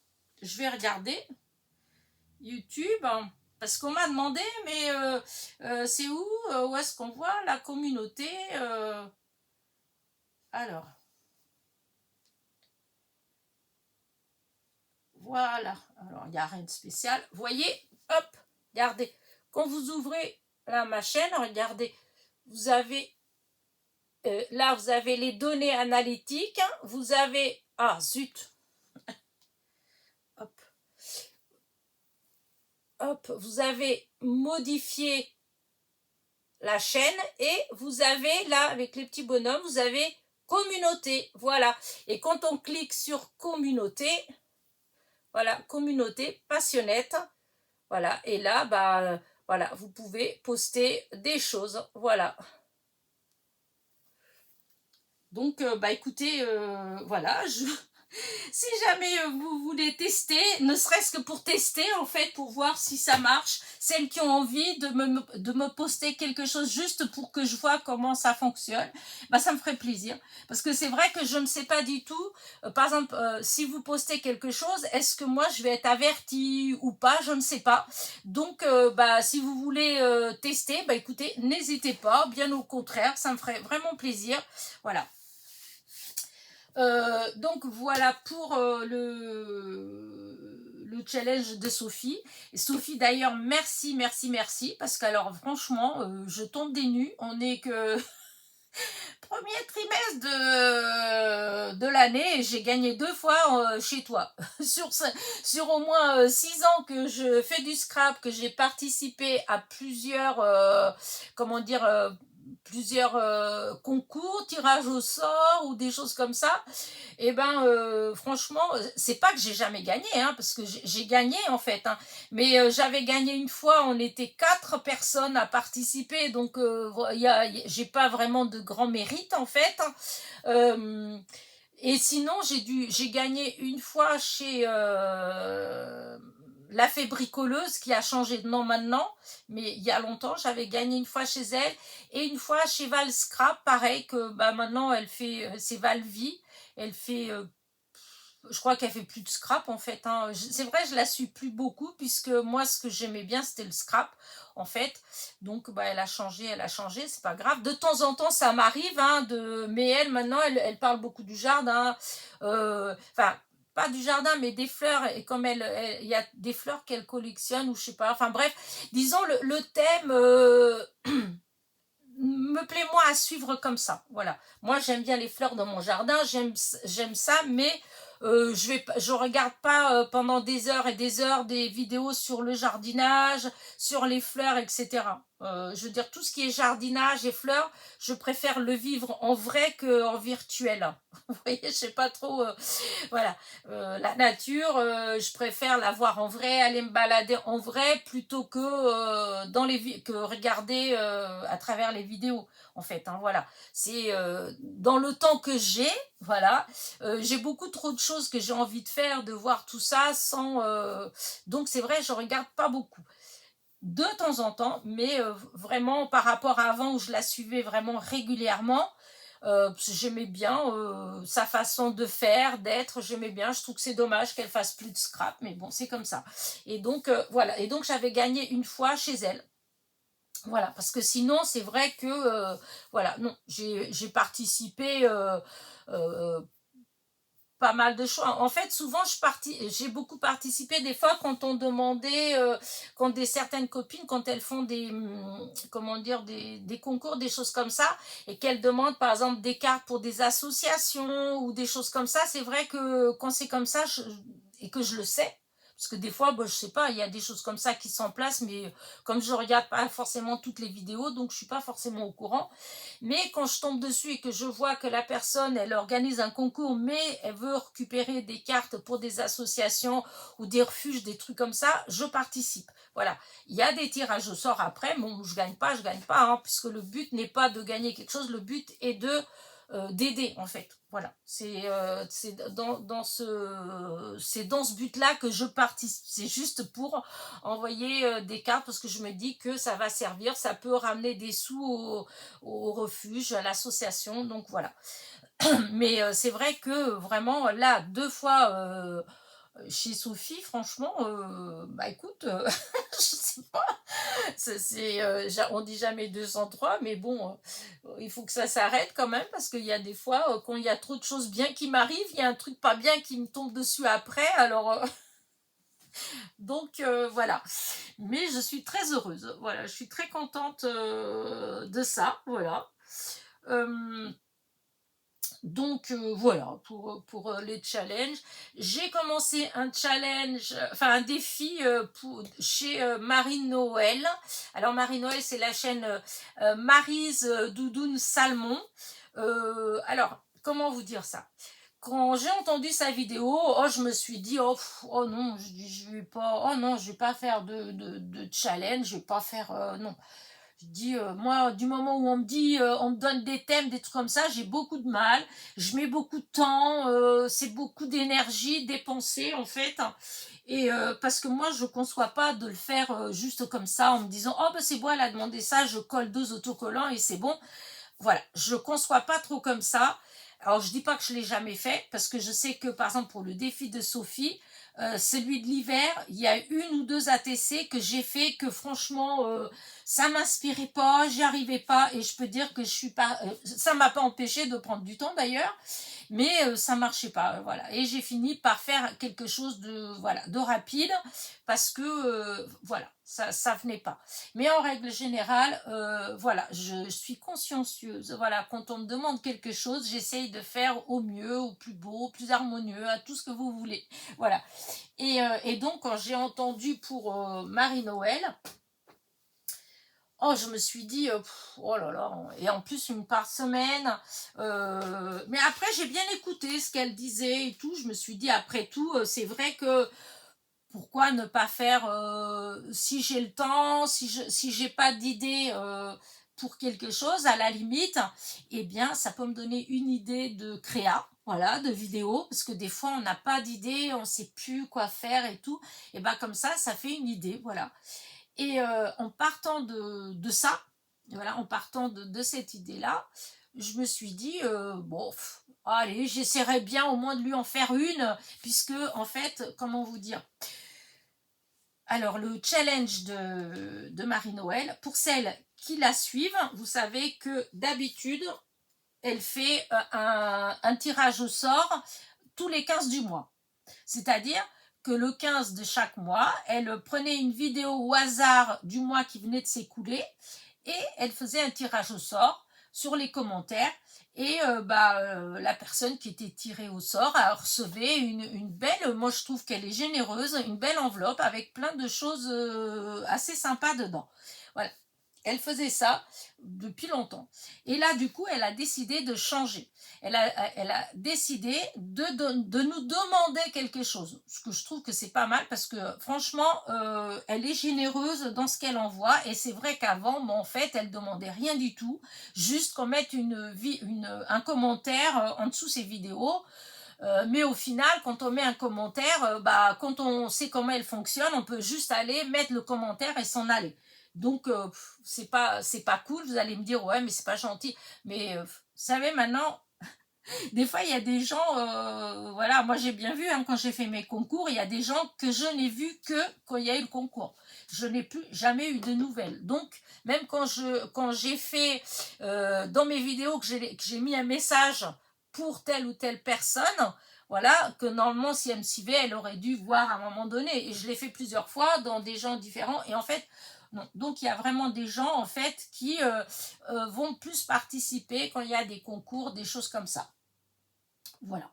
Je vais regarder YouTube, parce qu'on m'a demandé, mais c'est où est-ce qu'on voit la communauté alors, voilà. Alors, il n'y a rien de spécial. Vous voyez, hop, regardez. Quand vous ouvrez là ma chaîne, regardez, vous avez là, vous avez les données analytiques. Vous avez... Ah, zut. Hop. Hop. Vous avez modifié la chaîne et vous avez là, avec les petits bonhommes, vous avez communauté. Voilà. Et quand on clique sur communauté, voilà, communauté passionnette. Voilà. Et là, voilà, vous pouvez poster des choses. Voilà. Donc, écoutez, voilà, si jamais vous voulez tester, ne serait-ce que pour tester, en fait, pour voir si ça marche, celles qui ont envie de me poster quelque chose juste pour que je vois comment ça fonctionne, ça me ferait plaisir. Parce que c'est vrai que je ne sais pas du tout, par exemple, si vous postez quelque chose, est-ce que moi je vais être avertie ou pas, je ne sais pas. Donc, si vous voulez tester, écoutez, n'hésitez pas, bien au contraire, ça me ferait vraiment plaisir. Voilà. Donc voilà pour le challenge de Sophie. Et Sophie d'ailleurs, merci, merci, merci, parce qu'alors franchement, je tombe des nues, on est que premier trimestre de l'année et j'ai gagné 2 fois chez toi. Sur au moins 6 ans que je fais du scrap, que j'ai participé à plusieurs, comment dire, plusieurs concours, tirages au sort ou des choses comme ça, et ben franchement, c'est pas que j'ai jamais gagné, hein, parce que j'ai gagné en fait, hein, mais j'avais gagné une fois, on était 4 personnes à participer, donc j'ai pas vraiment de grand mérite en fait, hein. Euh, et sinon, j'ai gagné une fois chez La Fée Bricoleuse, qui a changé de nom maintenant, mais il y a longtemps, j'avais gagné une fois chez elle, et une fois chez Val Scrap, pareil, que bah, maintenant elle fait, c'est Valvie, elle fait, je crois qu'elle fait plus de scrap en fait, hein. C'est vrai, je la suis plus beaucoup, puisque moi, ce que j'aimais bien, c'était le scrap, en fait. Donc, bah, elle a changé, c'est pas grave. De temps en temps, ça m'arrive, hein, mais elle, maintenant, elle parle beaucoup du jardin. Enfin, pas du jardin, mais des fleurs. Et comme il y a des fleurs qu'elle collectionne, ou je sais pas. Enfin, bref, disons, le thème me plaît moins à suivre comme ça. Voilà. Moi, j'aime bien les fleurs dans mon jardin, j'aime ça, mais je regarde pas pendant des heures et des heures des vidéos sur le jardinage, sur les fleurs, etc. Je veux dire, tout ce qui est jardinage et fleurs, je préfère le vivre en vrai qu'en virtuel. Vous voyez, je sais pas trop. Voilà, la nature, je préfère la voir en vrai, aller me balader en vrai, plutôt que que regarder à travers les vidéos, en fait, hein, voilà. C'est dans le temps que j'ai, voilà, j'ai beaucoup trop de choses que j'ai envie de faire, de voir tout ça sans, donc c'est vrai, je regarde pas beaucoup de temps en temps, mais vraiment par rapport à avant, où je la suivais vraiment régulièrement, j'aimais bien sa façon de faire, d'être, j'aimais bien. Je trouve que c'est dommage qu'elle fasse plus de scrap, mais bon, c'est comme ça. Et donc voilà, et donc j'avais gagné une fois chez elle. Voilà, parce que sinon, c'est vrai que voilà, non, j'ai participé pas mal de choix. En fait, souvent, j'ai beaucoup participé des fois quand on demandait, quand certaines copines, quand elles font comment dire, des concours, des choses comme ça, et qu'elles demandent par exemple des cartes pour des associations ou des choses comme ça, c'est vrai que quand c'est comme ça, et que je le sais, parce que des fois, bon, je sais pas, il y a des choses comme ça qui sont en place, mais comme je regarde pas forcément toutes les vidéos, donc je suis pas forcément au courant. Mais quand je tombe dessus et que je vois que la personne, elle organise un concours, mais elle veut récupérer des cartes pour des associations ou des refuges, des trucs comme ça, je participe. Voilà. Il y a des tirages au sort après, bon, je gagne pas, hein, puisque le but n'est pas de gagner quelque chose, le but est d'aider en fait. Voilà, c'est dans ce but-là que je participe. C'est juste pour envoyer des cartes, parce que je me dis que ça va servir, ça peut ramener des sous au refuge, à l'association, donc voilà. Mais c'est vrai que vraiment, là, 2 fois chez Sophie, franchement, bah écoute, je sais pas, on dit jamais 203, mais bon, il faut que ça s'arrête quand même, parce qu'il y a des fois, quand il y a trop de choses bien qui m'arrivent, il y a un truc pas bien qui me tombe dessus après, alors donc voilà. Mais je suis très heureuse, voilà, je suis très contente de ça, voilà. Donc voilà, pour les challenges. J'ai commencé un challenge, enfin un défi chez Marie Noël. Alors Marie Noël, c'est la chaîne Maryse Doudoune Salmon. Alors, comment vous dire ça? Quand j'ai entendu sa vidéo, oh, je me suis dit, oh non, je vais pas, oh non, je vais pas faire de challenge, je vais pas faire, non. Je dis, moi, du moment où on me dit, on me donne des thèmes, des trucs comme ça, j'ai beaucoup de mal. Je mets beaucoup de temps, c'est beaucoup d'énergie dépensée en fait. Et parce que moi, je ne conçois pas de le faire juste comme ça, en me disant, oh, ben c'est bon, elle a demandé ça, je colle 2 autocollants et c'est bon. Voilà, je ne conçois pas trop comme ça. Alors, je ne dis pas que je ne l'ai jamais fait, parce que je sais que, par exemple, pour le défi de Sophie, celui de l'hiver, il y a 1 ou 2 ATC que j'ai fait, que franchement, ça m'inspirait pas, j'y arrivais pas, et je peux dire que je suis pas, ça m'a pas empêché de prendre du temps d'ailleurs, mais ça marchait pas, voilà. Et j'ai fini par faire quelque chose de, voilà, de rapide, parce que, voilà, ça venait pas. Mais en règle générale, voilà, je suis consciencieuse, voilà, quand on me demande quelque chose, j'essaye de faire au mieux, au plus beau, au plus harmonieux, à tout ce que vous voulez, voilà. Et donc, quand j'ai entendu pour Marie-Noël, oh, je me suis dit, oh là là, et en plus une par semaine. Mais après, j'ai bien écouté ce qu'elle disait et tout. Je me suis dit, après tout, c'est vrai que pourquoi ne pas faire, si j'ai le temps, si j'ai pas d'idée pour quelque chose, à la limite, eh bien, ça peut me donner une idée de créa. Voilà, de vidéo, parce que des fois on n'a pas d'idée, on sait plus quoi faire et tout, et ben comme ça fait une idée, voilà. Et en partant de ça, voilà, en partant de cette idée-là, je me suis dit, bon, allez, j'essaierai bien au moins de lui en faire une, puisque, en fait, comment vous dire, alors le challenge de Marie-Noël, pour celles qui la suivent, vous savez que d'habitude, elle fait un tirage au sort tous les 15 du mois. C'est-à-dire que le 15 de chaque mois, elle prenait une vidéo au hasard du mois qui venait de s'écouler et elle faisait un tirage au sort sur les commentaires. Et la personne qui était tirée au sort a recevait une belle, moi je trouve qu'elle est généreuse, une belle enveloppe avec plein de choses assez sympas dedans. Voilà. Elle faisait ça depuis longtemps. Et là, du coup, elle a décidé de changer. Elle a décidé de nous demander quelque chose. Ce que je trouve que c'est pas mal parce que franchement, elle est généreuse dans ce qu'elle envoie. Et c'est vrai qu'avant, en fait, elle demandait rien du tout. Juste qu'on mette un commentaire en dessous ses vidéos. Mais au final, quand on met un commentaire, quand on sait comment elle fonctionne, on peut juste aller mettre le commentaire et s'en aller. Donc, c'est pas cool. Vous allez me dire, ouais, mais c'est pas gentil. Mais vous savez, maintenant, des fois, il y a des gens, voilà, moi j'ai bien vu, hein, quand j'ai fait mes concours, il y a des gens que je n'ai vus que quand il y a eu le concours. Je n'ai plus jamais eu de nouvelles. Donc, même quand j'ai fait dans mes vidéos que j'ai mis un message pour telle ou telle personne, voilà, que normalement, si elle me suivait, elle aurait dû voir à un moment donné. Et je l'ai fait plusieurs fois dans des gens différents. Et en fait, non. Donc, il y a vraiment des gens, en fait, qui vont plus participer quand il y a des concours, des choses comme ça. Voilà.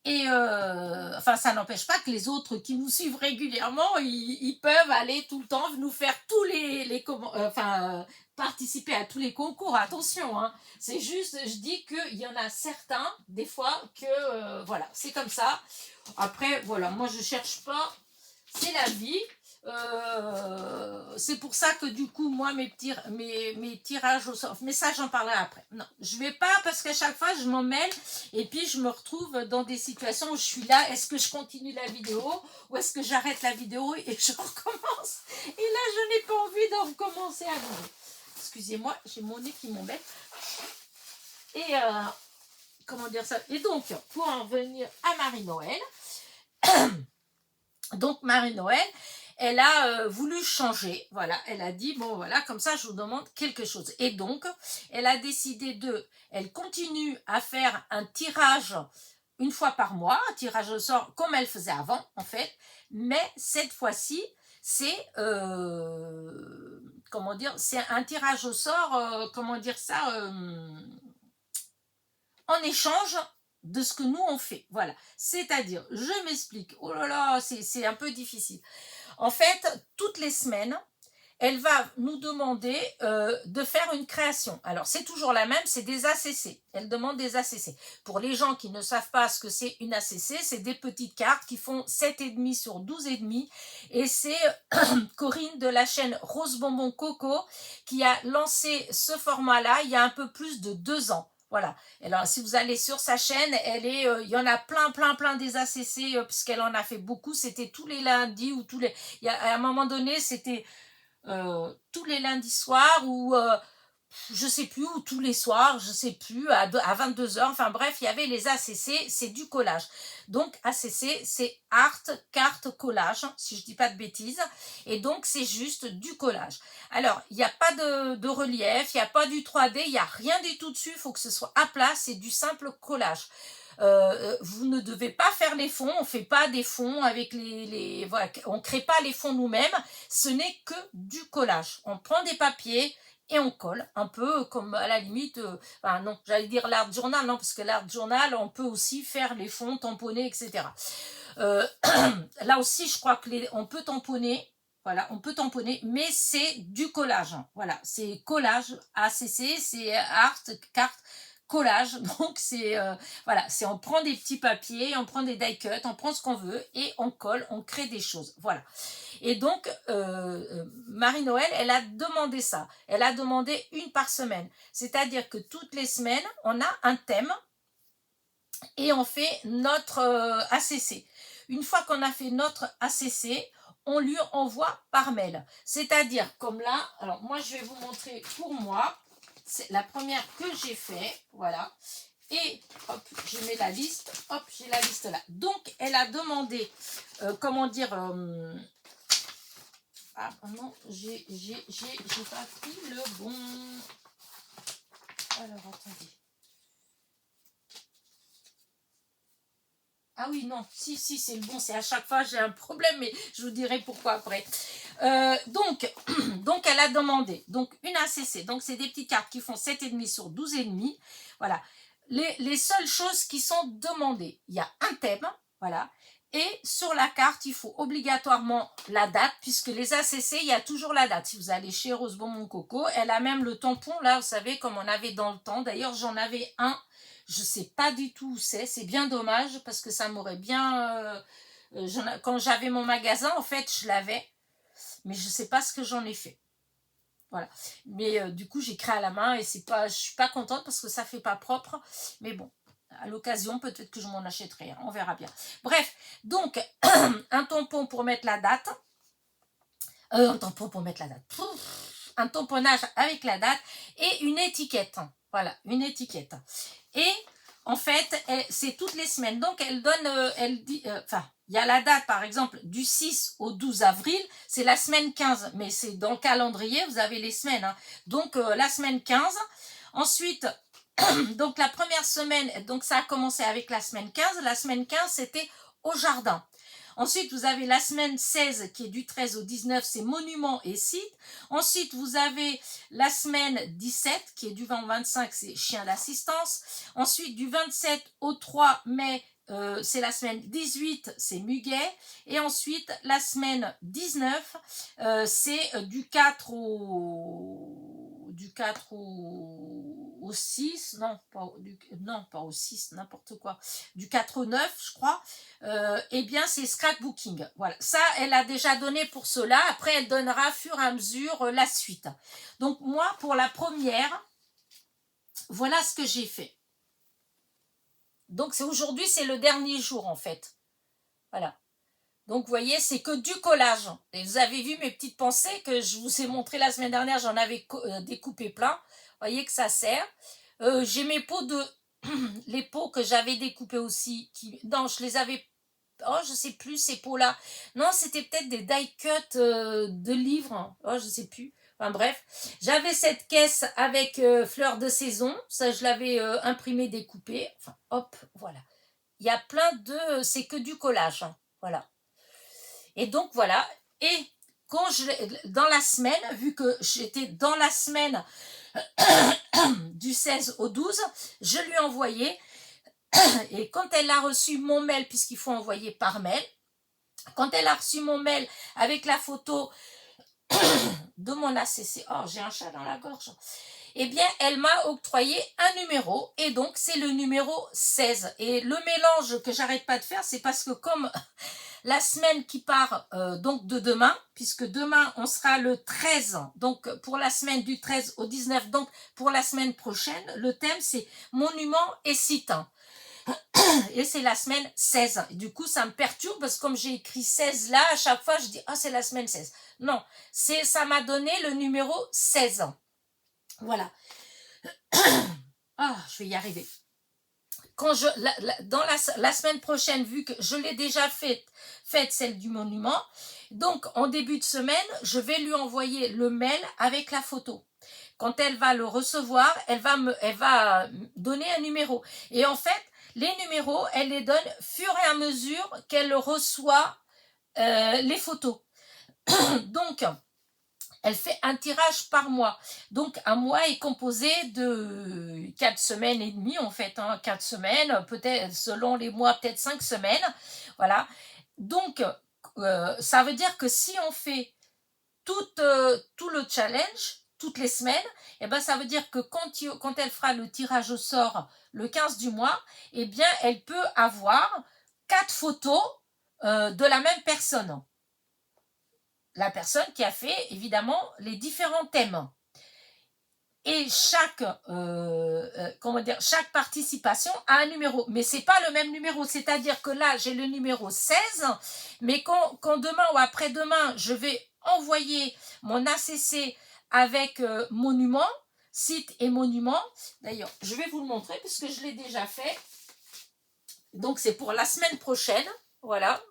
Et enfin, ça n'empêche pas que les autres qui nous suivent régulièrement, ils peuvent aller tout le temps nous faire tous participer à tous les concours. Attention, hein. C'est juste, je dis qu'il y en a certains, des fois, que voilà, c'est comme ça. Après, voilà, moi je cherche pas, c'est la vie. C'est pour ça que du coup moi mes tirages au sort, mais ça j'en parlerai après. Non, je vais pas, parce qu'à chaque fois je m'en mêle et puis je me retrouve dans des situations où je suis là, est-ce que je continue la vidéo ou est-ce que j'arrête la vidéo et je recommence, et là je n'ai pas envie de recommencer à nouveau. Excusez-moi, j'ai mon nez qui m'embête. Et comment dire ça, et donc pour en venir à Marie-Noël, donc Marie-Noël, elle a voulu changer, voilà, elle a dit, bon voilà, comme ça je vous demande quelque chose. Et donc, elle a décidé elle continue à faire un tirage une fois par mois, un tirage au sort comme elle faisait avant, en fait, mais cette fois-ci, c'est, comment dire, c'est un tirage au sort, comment dire ça, en échange de ce que nous on fait, voilà. C'est-à-dire, je m'explique, oh là là, c'est un peu difficile. En fait, toutes les semaines, elle va nous demander de faire une création. Alors, c'est toujours la même, c'est des ACC. Elle demande des ACC. Pour les gens qui ne savent pas ce que c'est une ACC, c'est des petites cartes qui font 7,5 sur 12,5. Et c'est Corinne de la chaîne Rose Bonbon Coco qui a lancé ce format-là il y a un peu plus de 2 ans. Voilà. Alors, si vous allez sur sa chaîne, il y en a plein des ACC, puisqu'elle en a fait beaucoup. C'était tous les lundis ou à un moment donné, c'était tous les lundis soirs ou je sais plus, ou tous les soirs, je sais plus, à 22h, enfin bref, il y avait les ACC, c'est du collage. Donc ACC, c'est Art, Carte, Collage, si je dis pas de bêtises, et donc c'est juste du collage. Alors, il n'y a pas de relief, il n'y a pas du 3D, il n'y a rien du tout dessus, il faut que ce soit à plat, c'est du simple collage. vous ne devez pas faire les fonds, on ne fait pas des fonds avec voilà, on ne crée pas les fonds nous-mêmes, ce n'est que du collage. On prend des papiers et on colle, un peu comme à la limite, enfin non, j'allais dire l'art journal, non, parce que l'art journal, on peut aussi faire les fonds, tamponner, etc. Là aussi, je crois que on peut tamponner, voilà, on peut tamponner, mais c'est du collage, hein, voilà, c'est collage, ACC, c'est art, carte, collage, donc c'est voilà, c'est on prend des petits papiers, on prend des die cuts, on prend ce qu'on veut et on colle, on crée des choses, voilà. Et donc Marie-Noël, elle a demandé ça, elle a demandé une par semaine, c'est-à-dire que toutes les semaines on a un thème et on fait notre ACC. Une fois qu'on a fait notre ACC, on lui envoie par mail, c'est-à-dire comme là, alors moi je vais vous montrer pour moi. C'est la première que j'ai fait, voilà. Et hop, je mets la liste, hop, j'ai la liste là. Donc, elle a demandé, comment dire, ah non, j'ai pas pris le bon. Alors, attendez. Ah oui, non, si, c'est le bon, c'est à chaque fois, j'ai un problème, mais je vous dirai pourquoi après. Donc, elle a demandé, donc une ACC, donc c'est des petites cartes qui font 7,5 sur 12,5, voilà. Les seules choses qui sont demandées, il y a un thème, voilà, et sur la carte, il faut obligatoirement la date, puisque les ACC, il y a toujours la date. Si vous allez chez Rose Bonbon Coco, elle a même le tampon, là, vous savez, comme on avait dans le temps. D'ailleurs, j'en avais un. Je ne sais pas du tout où c'est bien dommage parce que ça m'aurait bien... quand j'avais mon magasin, en fait, je l'avais, mais je ne sais pas ce que j'en ai fait. Voilà. Mais du coup, j'ai créé à la main et c'est pas, je ne suis pas contente parce que ça ne fait pas propre. Mais bon, à l'occasion, peut-être que je m'en achèterai. Hein, on verra bien. Bref, donc, un tampon pour mettre la date. Un tampon pour mettre la date. Un tamponnage avec la date et une étiquette. Voilà, une étiquette. Et en fait, c'est toutes les semaines. Donc, elle donne, elle dit, enfin, il y a la date, par exemple, du 6 au 12 avril, c'est la semaine 15, mais c'est dans le calendrier, vous avez les semaines. Hein. Donc, la semaine 15. Ensuite, donc la première semaine, donc ça a commencé avec la semaine 15. La semaine 15, c'était au jardin. Ensuite, vous avez la semaine 16 qui est du 13 au 19, c'est monuments et sites. Ensuite, vous avez la semaine 17 qui est du 20 au 25, c'est chiens d'assistance. Ensuite, du 27 au 3 mai, c'est la semaine 18, c'est muguet. Et ensuite, la semaine 19, c'est du 4 au 6, non, pas au 6, n'importe quoi, du 4 au 9, je crois, eh bien, c'est scrapbooking. Voilà, ça, elle a déjà donné pour cela. Après, elle donnera fur et à mesure la suite. Donc, moi, pour la première, voilà ce que j'ai fait. Donc, aujourd'hui, c'est le dernier jour, en fait. Voilà. Donc, vous voyez, c'est que du collage. Et vous avez vu mes petites pensées que je vous ai montré la semaine dernière. J'en avais découpé plein. Vous voyez que ça sert. J'ai mes pots les pots que j'avais découpés aussi. Non, je les avais... Oh, je sais plus ces pots-là. Non, c'était peut-être des die cuts de livres. Oh, je sais plus. Enfin bref, j'avais cette caisse avec fleurs de saison. Ça, je l'avais imprimé, découpé. Enfin, hop, voilà. Il y a plein de... c'est que du collage. Hein. Voilà. Et donc, voilà. Et quand dans la semaine, vu que j'étais dans la semaine du 16 au 12, je lui ai envoyé. Et quand elle a reçu mon mail, puisqu'il faut envoyer par mail, quand elle a reçu mon mail avec la photo de mon ACC, oh, j'ai un chat dans la gorge, eh bien, elle m'a octroyé un numéro, et donc, c'est le numéro 16. Et le mélange que j'arrête pas de faire, c'est parce que comme la semaine qui part donc de demain, puisque demain, on sera le 13, donc pour la semaine du 13 au 19, donc pour la semaine prochaine, le thème, c'est monument et site. Et c'est la semaine 16. Du coup, ça me perturbe parce que comme j'ai écrit 16 là, à chaque fois, je dis « Ah, c'est la semaine 16 ». Non, ça m'a donné le numéro 16. Voilà. Ah, je vais y arriver. Quand dans la semaine prochaine, vu que je l'ai déjà faite celle du monument, donc en début de semaine, je vais lui envoyer le mail avec la photo. Quand elle va le recevoir, elle va donner un numéro. Et en fait, les numéros, elle les donne fur et à mesure qu'elle reçoit les photos. Donc, elle fait un tirage par mois. Donc, un mois est composé de 4 semaines et demie, en fait. 4 semaines, peut-être, selon les mois, peut-être 5 semaines. Voilà. Donc, ça veut dire que si on fait tout le challenge, toutes les semaines, eh ben, ça veut dire que quand elle fera le tirage au sort le 15 du mois, eh bien, elle peut avoir 4 photos de la même personne. La personne qui a fait, évidemment, les différents thèmes. Et chaque participation a un numéro. Mais ce n'est pas le même numéro. C'est-à-dire que là, j'ai le numéro 16, mais quand demain ou après-demain, je vais envoyer mon ACC avec monument, site et monument. D'ailleurs, je vais vous le montrer puisque je l'ai déjà fait. Donc, c'est pour la semaine prochaine. Voilà.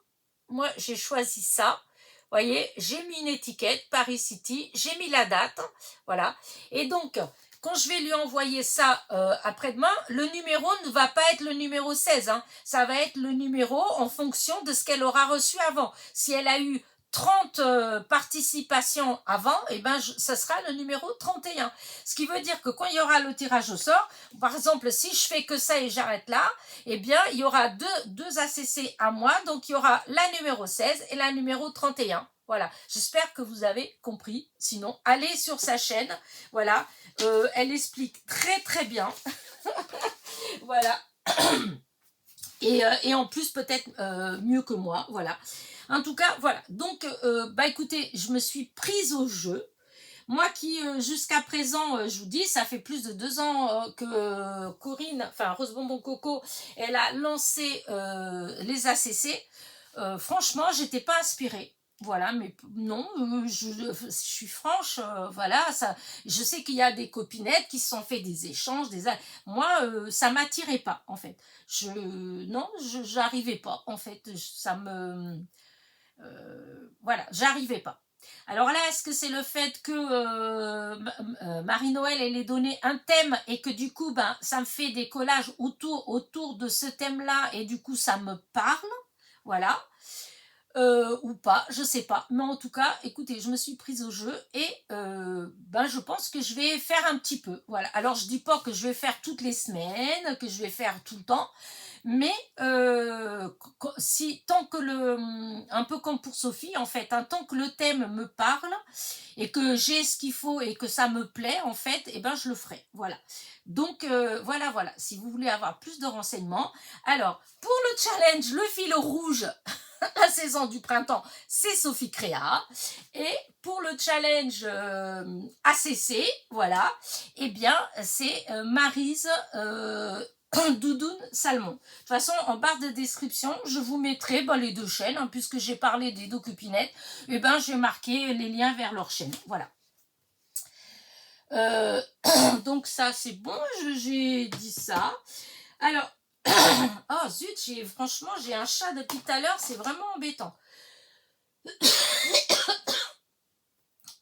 Moi, j'ai choisi ça. Vous voyez, j'ai mis une étiquette, Paris City, j'ai mis la date, voilà. Et donc, quand je vais lui envoyer ça après-demain, le numéro ne va pas être le numéro 16, hein. Ça va être le numéro en fonction de ce qu'elle aura reçu avant. Si elle a eu 30 participations avant, eh ben, ça sera le numéro 31. Ce qui veut dire que quand il y aura le tirage au sort, par exemple, si je fais que ça et j'arrête là, eh bien, il y aura deux ACC à moi, donc il y aura la numéro 16 et la numéro 31. Voilà, j'espère que vous avez compris. Sinon, allez sur sa chaîne. Voilà, elle explique très très bien. Voilà. Et en plus, peut-être mieux que moi. Voilà. En tout cas, voilà. Donc, écoutez, je me suis prise au jeu. Moi qui, jusqu'à présent, je vous dis, ça fait plus de 2 ans que Corinne, enfin Rose Bonbon Coco, elle a lancé les ACC. Franchement, j'étais pas inspirée. Voilà, mais non, je suis franche, voilà, ça, je sais qu'il y a des copinettes qui se sont fait des échanges, moi, ça m'attirait pas, en fait. Non, j'arrivais pas, en fait, ça me... voilà, j'arrivais pas. Alors là, est-ce que c'est le fait que Marie-Noël, elle ait donné un thème et que du coup, ça me fait des collages autour de ce thème-là et du coup, ça me parle, voilà. Ou pas, je sais pas. Mais en tout cas, écoutez, je me suis prise au jeu et je pense que je vais faire un petit peu. Voilà. Alors, je dis pas que je vais faire toutes les semaines, que je vais faire tout le temps, mais tant que un peu comme pour Sophie, en fait, tant que le thème me parle et que j'ai ce qu'il faut et que ça me plaît, en fait, eh ben, je le ferai. Voilà. Donc, voilà. Si vous voulez avoir plus de renseignements. Alors, pour le challenge, le fil rouge, la saison du printemps, c'est Sophie Créa. Et pour le challenge ACC, voilà, eh bien, c'est Maryse Doudoune Salmon. De toute façon, en barre de description, je vous mettrai les 2 chaînes, hein, puisque j'ai parlé des 2 copinettes, et j'ai marqué les liens vers leur chaîne. Voilà. Donc ça, c'est bon, j'ai dit ça. Alors, oh zut, franchement, j'ai un chat depuis tout à l'heure, c'est vraiment embêtant.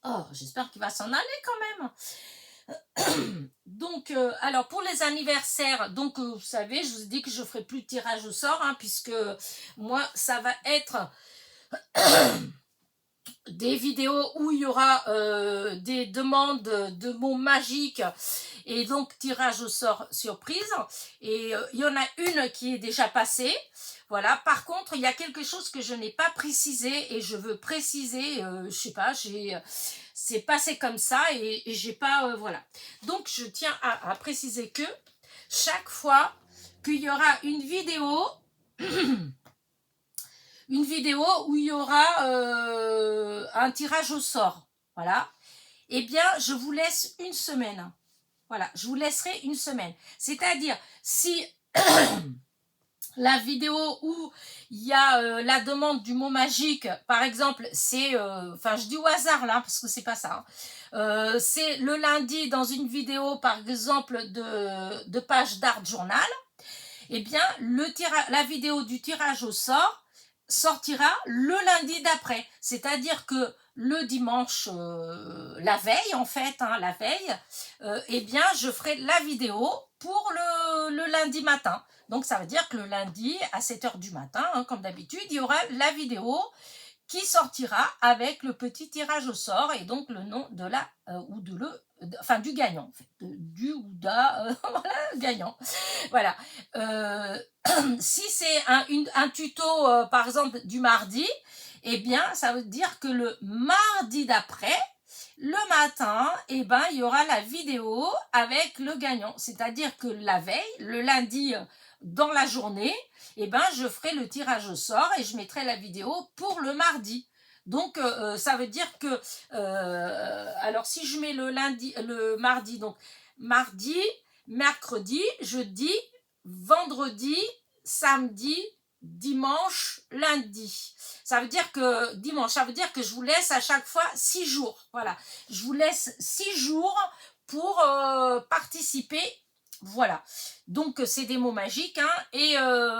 Oh, j'espère qu'il va s'en aller quand même. Donc, alors pour les anniversaires, donc vous savez, je vous ai dit que je ne ferai plus de tirage au sort, hein, puisque moi, ça va être des vidéos où il y aura des demandes de mots magiques et donc tirage au sort surprise. Et il y en a une qui est déjà passée. Voilà. Par contre, il y a quelque chose que je n'ai pas précisé et je veux préciser. Je sais pas, c'est passé comme ça et j'ai pas voilà. Donc je tiens à préciser que chaque fois qu'il y aura une vidéo où il y aura un tirage au sort, voilà, eh bien, je vous laisse une semaine. Voilà, je vous laisserai une semaine. C'est-à-dire, si la vidéo où il y a la demande du mot magique, par exemple, c'est, je dis au hasard là, parce que c'est pas ça, hein, c'est le lundi dans une vidéo, par exemple, de page d'art journal, eh bien, la vidéo du tirage au sort, sortira le lundi d'après. C'est-à-dire que le dimanche, la veille en fait, hein, la veille, eh bien je ferai la vidéo pour le lundi matin. Donc ça veut dire que le lundi à 7 h du matin, hein, comme d'habitude, il y aura la vidéo qui sortira avec le petit tirage au sort et donc le nom de la ou de le enfin du gagnant en fait, du ou da voilà, gagnant. Voilà. Si c'est un tuto par exemple du mardi, eh bien ça veut dire que le mardi d'après, le matin, eh ben, il y aura la vidéo avec le gagnant. C'est-à-dire que la veille, le lundi dans la journée, eh ben, je ferai le tirage au sort et je mettrai la vidéo pour le mardi. Donc, ça veut dire que, alors si je mets le mardi, donc mardi, mercredi, jeudi, vendredi, samedi, dimanche, lundi. Ça veut dire que dimanche, ça veut dire que je vous laisse à chaque fois 6 jours. Voilà, je vous laisse 6 jours pour participer. Voilà, donc c'est des mots magiques, hein, et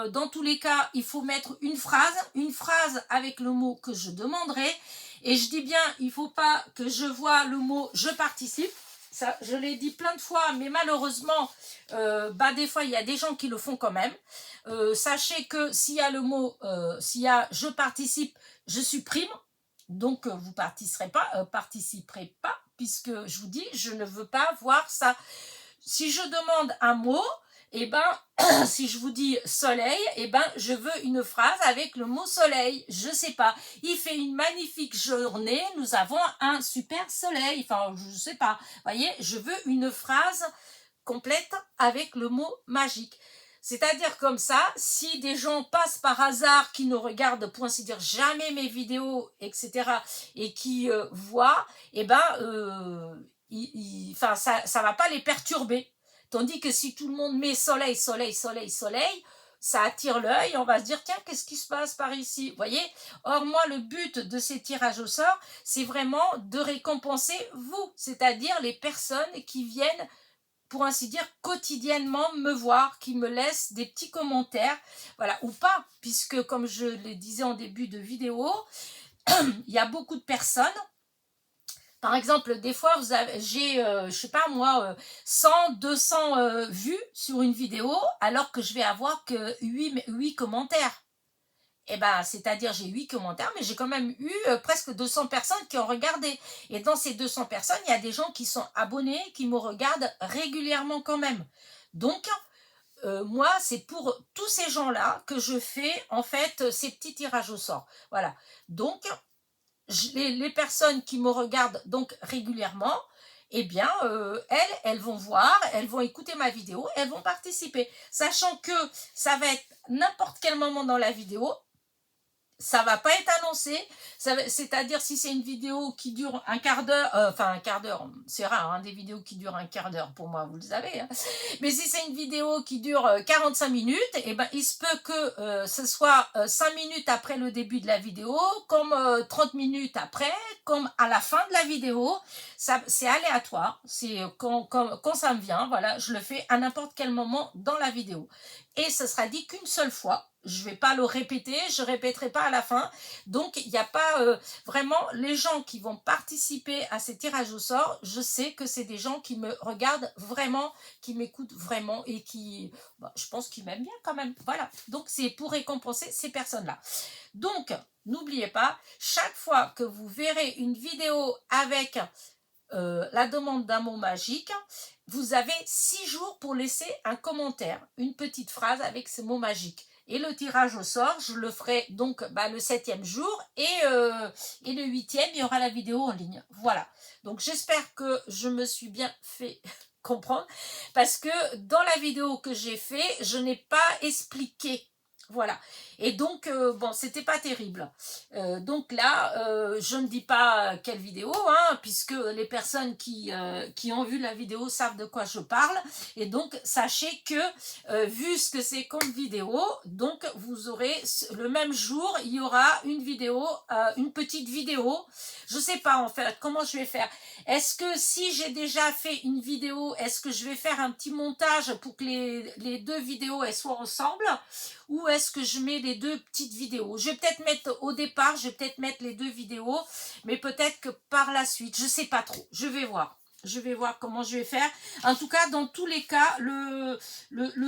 dans tous les cas, il faut mettre une phrase avec le mot que je demanderai, et je dis bien, il ne faut pas que je vois le mot « je participe », ça, je l'ai dit plein de fois, mais malheureusement, des fois, il y a des gens qui le font quand même. Sachez que s'il y a le mot, s'il y a « je participe », je supprime, donc vous participerez pas, puisque je vous dis, je ne veux pas voir ça. Si je demande un mot, eh ben, si je vous dis soleil, eh ben, je veux une phrase avec le mot soleil. Je sais pas. Il fait une magnifique journée, nous avons un super soleil. Enfin, je sais pas. Voyez, je veux une phrase complète avec le mot magique. C'est-à-dire comme ça, si des gens passent par hasard, qui ne regardent pour ainsi dire jamais mes vidéos, etc., et qui voient, eh ben, ça va pas les perturber. Tandis que si tout le monde met soleil, soleil, soleil, soleil, ça attire l'œil, on va se dire, tiens, qu'est-ce qui se passe par ici? Vous voyez? Or, moi, le but de ces tirages au sort, c'est vraiment de récompenser vous, c'est-à-dire les personnes qui viennent, pour ainsi dire, quotidiennement me voir, qui me laissent des petits commentaires, voilà, ou pas, puisque comme je le disais en début de vidéo, il y a beaucoup de personnes. Par exemple, des fois, j'ai, je sais pas moi, 100, 200 vues sur une vidéo, alors que je vais avoir que 8 commentaires. Eh ben, c'est-à-dire, j'ai 8 commentaires, mais j'ai quand même eu presque 200 personnes qui ont regardé. Et dans ces 200 personnes, il y a des gens qui sont abonnés, qui me regardent régulièrement quand même. Donc, moi, c'est pour tous ces gens-là que je fais, en fait, ces petits tirages au sort. Voilà. Donc, les personnes qui me regardent donc régulièrement, eh bien, elles vont voir, elles vont écouter ma vidéo, elles vont participer. Sachant que ça va être n'importe quel moment dans la vidéo, ça va pas être annoncé, c'est-à-dire si c'est une vidéo qui dure un quart d'heure, enfin un quart d'heure, c'est rare, hein, des vidéos qui durent un quart d'heure pour moi, vous le savez, hein. Mais si c'est une vidéo qui dure 45 minutes, eh ben, il se peut que ce soit 5 minutes après le début de la vidéo, comme 30 minutes après, comme à la fin de la vidéo, c'est aléatoire, c'est quand ça me vient, voilà, je le fais à n'importe quel moment dans la vidéo. Et ce sera dit qu'une seule fois. Je ne vais pas le répéter, je ne répéterai pas à la fin. Donc, il n'y a pas vraiment les gens qui vont participer à ces tirages au sort. Je sais que c'est des gens qui me regardent vraiment, qui m'écoutent vraiment et qui, je pense qu'ils m'aiment bien quand même. Voilà. Donc, c'est pour récompenser ces personnes-là. Donc, n'oubliez pas, chaque fois que vous verrez une vidéo avec la demande d'un mot magique, vous avez 6 jours pour laisser un commentaire, une petite phrase avec ce mot magique. Et le tirage au sort, je le ferai donc le 7e jour et le 8e, il y aura la vidéo en ligne. Voilà. Donc j'espère que je me suis bien fait comprendre parce que dans la vidéo que j'ai fait, je n'ai pas expliqué. Voilà. Et donc, c'était pas terrible. Donc là, je ne dis pas quelle vidéo, hein, puisque les personnes qui ont vu la vidéo savent de quoi je parle. Et donc, sachez que, vu ce que c'est comme vidéo, donc vous aurez le même jour, il y aura une vidéo, une petite vidéo. Je sais pas en fait comment je vais faire. Est-ce que si j'ai déjà fait une vidéo, est-ce que je vais faire un petit montage pour que les deux vidéos elles soient ensemble? Ou est-ce est-ce que je mets les deux petites vidéos. Je vais peut-être mettre au départ, je vais peut-être mettre les deux vidéos, mais peut-être que par la suite, je sais pas trop. Je vais voir. Je vais voir comment je vais faire. En tout cas, dans tous les cas, le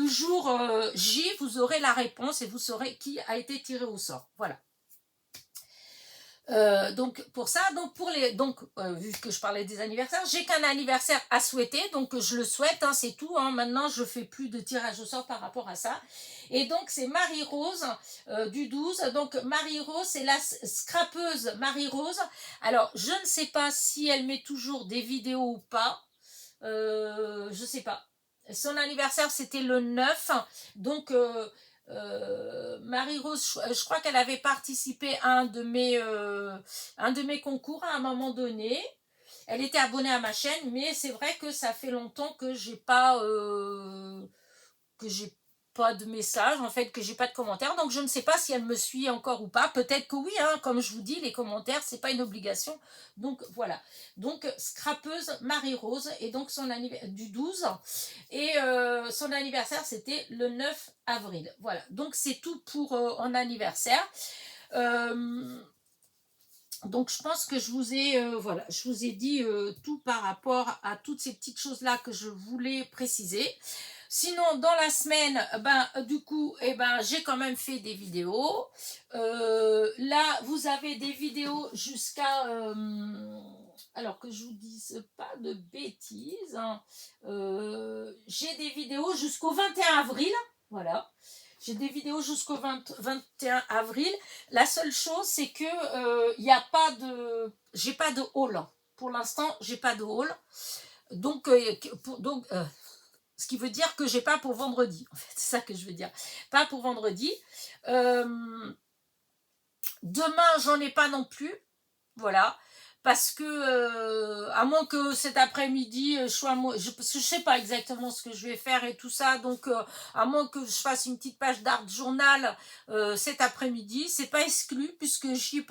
jour J, vous aurez la réponse et vous saurez qui a été tiré au sort. Voilà. Donc pour ça, vu que je parlais des anniversaires, j'ai qu'un anniversaire à souhaiter, donc je le souhaite, hein, c'est tout, hein. Maintenant je fais plus de tirage au sort par rapport à ça. Et donc c'est Marie-Rose du 12, donc Marie-Rose, c'est la scrapeuse Marie-Rose. Alors je ne sais pas si elle met toujours des vidéos ou pas, je sais pas. Son anniversaire c'était le 9, donc Marie-Rose, je crois qu'elle avait participé à un de mes concours à un moment donné. Elle était abonnée à ma chaîne, mais c'est vrai que ça fait longtemps que j'ai pas de message, en fait, que j'ai pas de commentaires, donc je ne sais pas si elle me suit encore ou pas. Peut-être que oui, hein, comme je vous dis, les commentaires c'est pas une obligation, donc voilà. Donc scrapeuse Marie-Rose, et donc son anniversaire du 12, et son anniversaire c'était le 9 avril. Voilà, donc c'est tout pour en anniversaire. Donc je pense que je vous ai voilà, je vous ai dit tout par rapport à toutes ces petites choses là que je voulais préciser. Sinon, dans la semaine, du coup, j'ai quand même fait des vidéos. Là, vous avez des vidéos jusqu'à... alors que je vous dise pas de bêtises, hein, j'ai des vidéos jusqu'au 21 avril. Voilà. J'ai des vidéos jusqu'au 21 avril. La seule chose, c'est que il n'y a pas de... J'ai pas de haul. Pour l'instant, j'ai pas de haul. Donc, ce qui veut dire que j'ai pas pour vendredi. En fait, c'est ça que je veux dire. Pas pour vendredi. Demain, j'en ai pas non plus. Voilà. Parce que, à moins que cet après-midi, parce que je sais pas exactement ce que je vais faire et tout ça, donc à moins que je fasse une petite page d'art journal cet après-midi, c'est pas exclu puisque j'y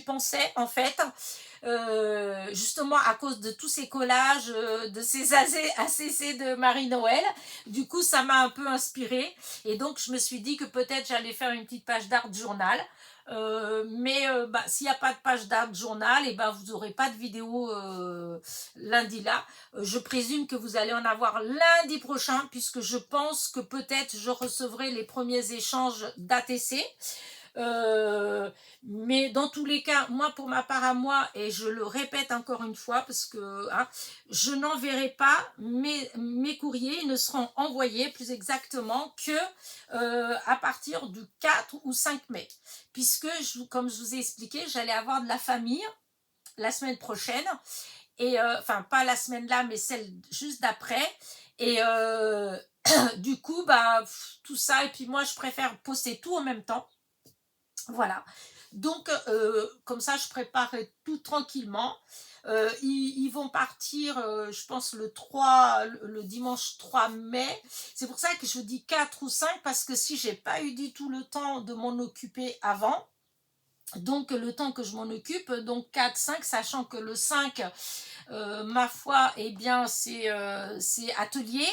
pensais en fait. Justement à cause de tous ces collages, de ces ACC de Marie-Noël. Du coup, ça m'a un peu inspirée. Et donc, je me suis dit que peut-être j'allais faire une petite page d'art journal. S'il n'y a pas de page d'art journal, vous n'aurez pas de vidéo lundi là. Je présume que vous allez en avoir lundi prochain, puisque je pense que peut-être je recevrai les premiers échanges d'ATC. Mais dans tous les cas, moi pour ma part à moi, et je le répète encore une fois parce que je n'enverrai pas mes courriers, ils ne seront envoyés plus exactement que à partir du 4 ou 5 mai, puisque comme je vous ai expliqué, j'allais avoir de la famille la semaine prochaine, et enfin pas la semaine là, mais celle juste d'après, et du coup tout ça, et puis moi je préfère poster tout en même temps. Voilà, donc comme ça je prépare tout tranquillement. Ils vont partir, je pense le dimanche 3 mai. C'est pour ça que je dis 4 ou 5, parce que si j'ai pas eu du tout le temps de m'en occuper avant, donc le temps que je m'en occupe, donc 4, 5, sachant que le 5, ma foi, c'est atelier.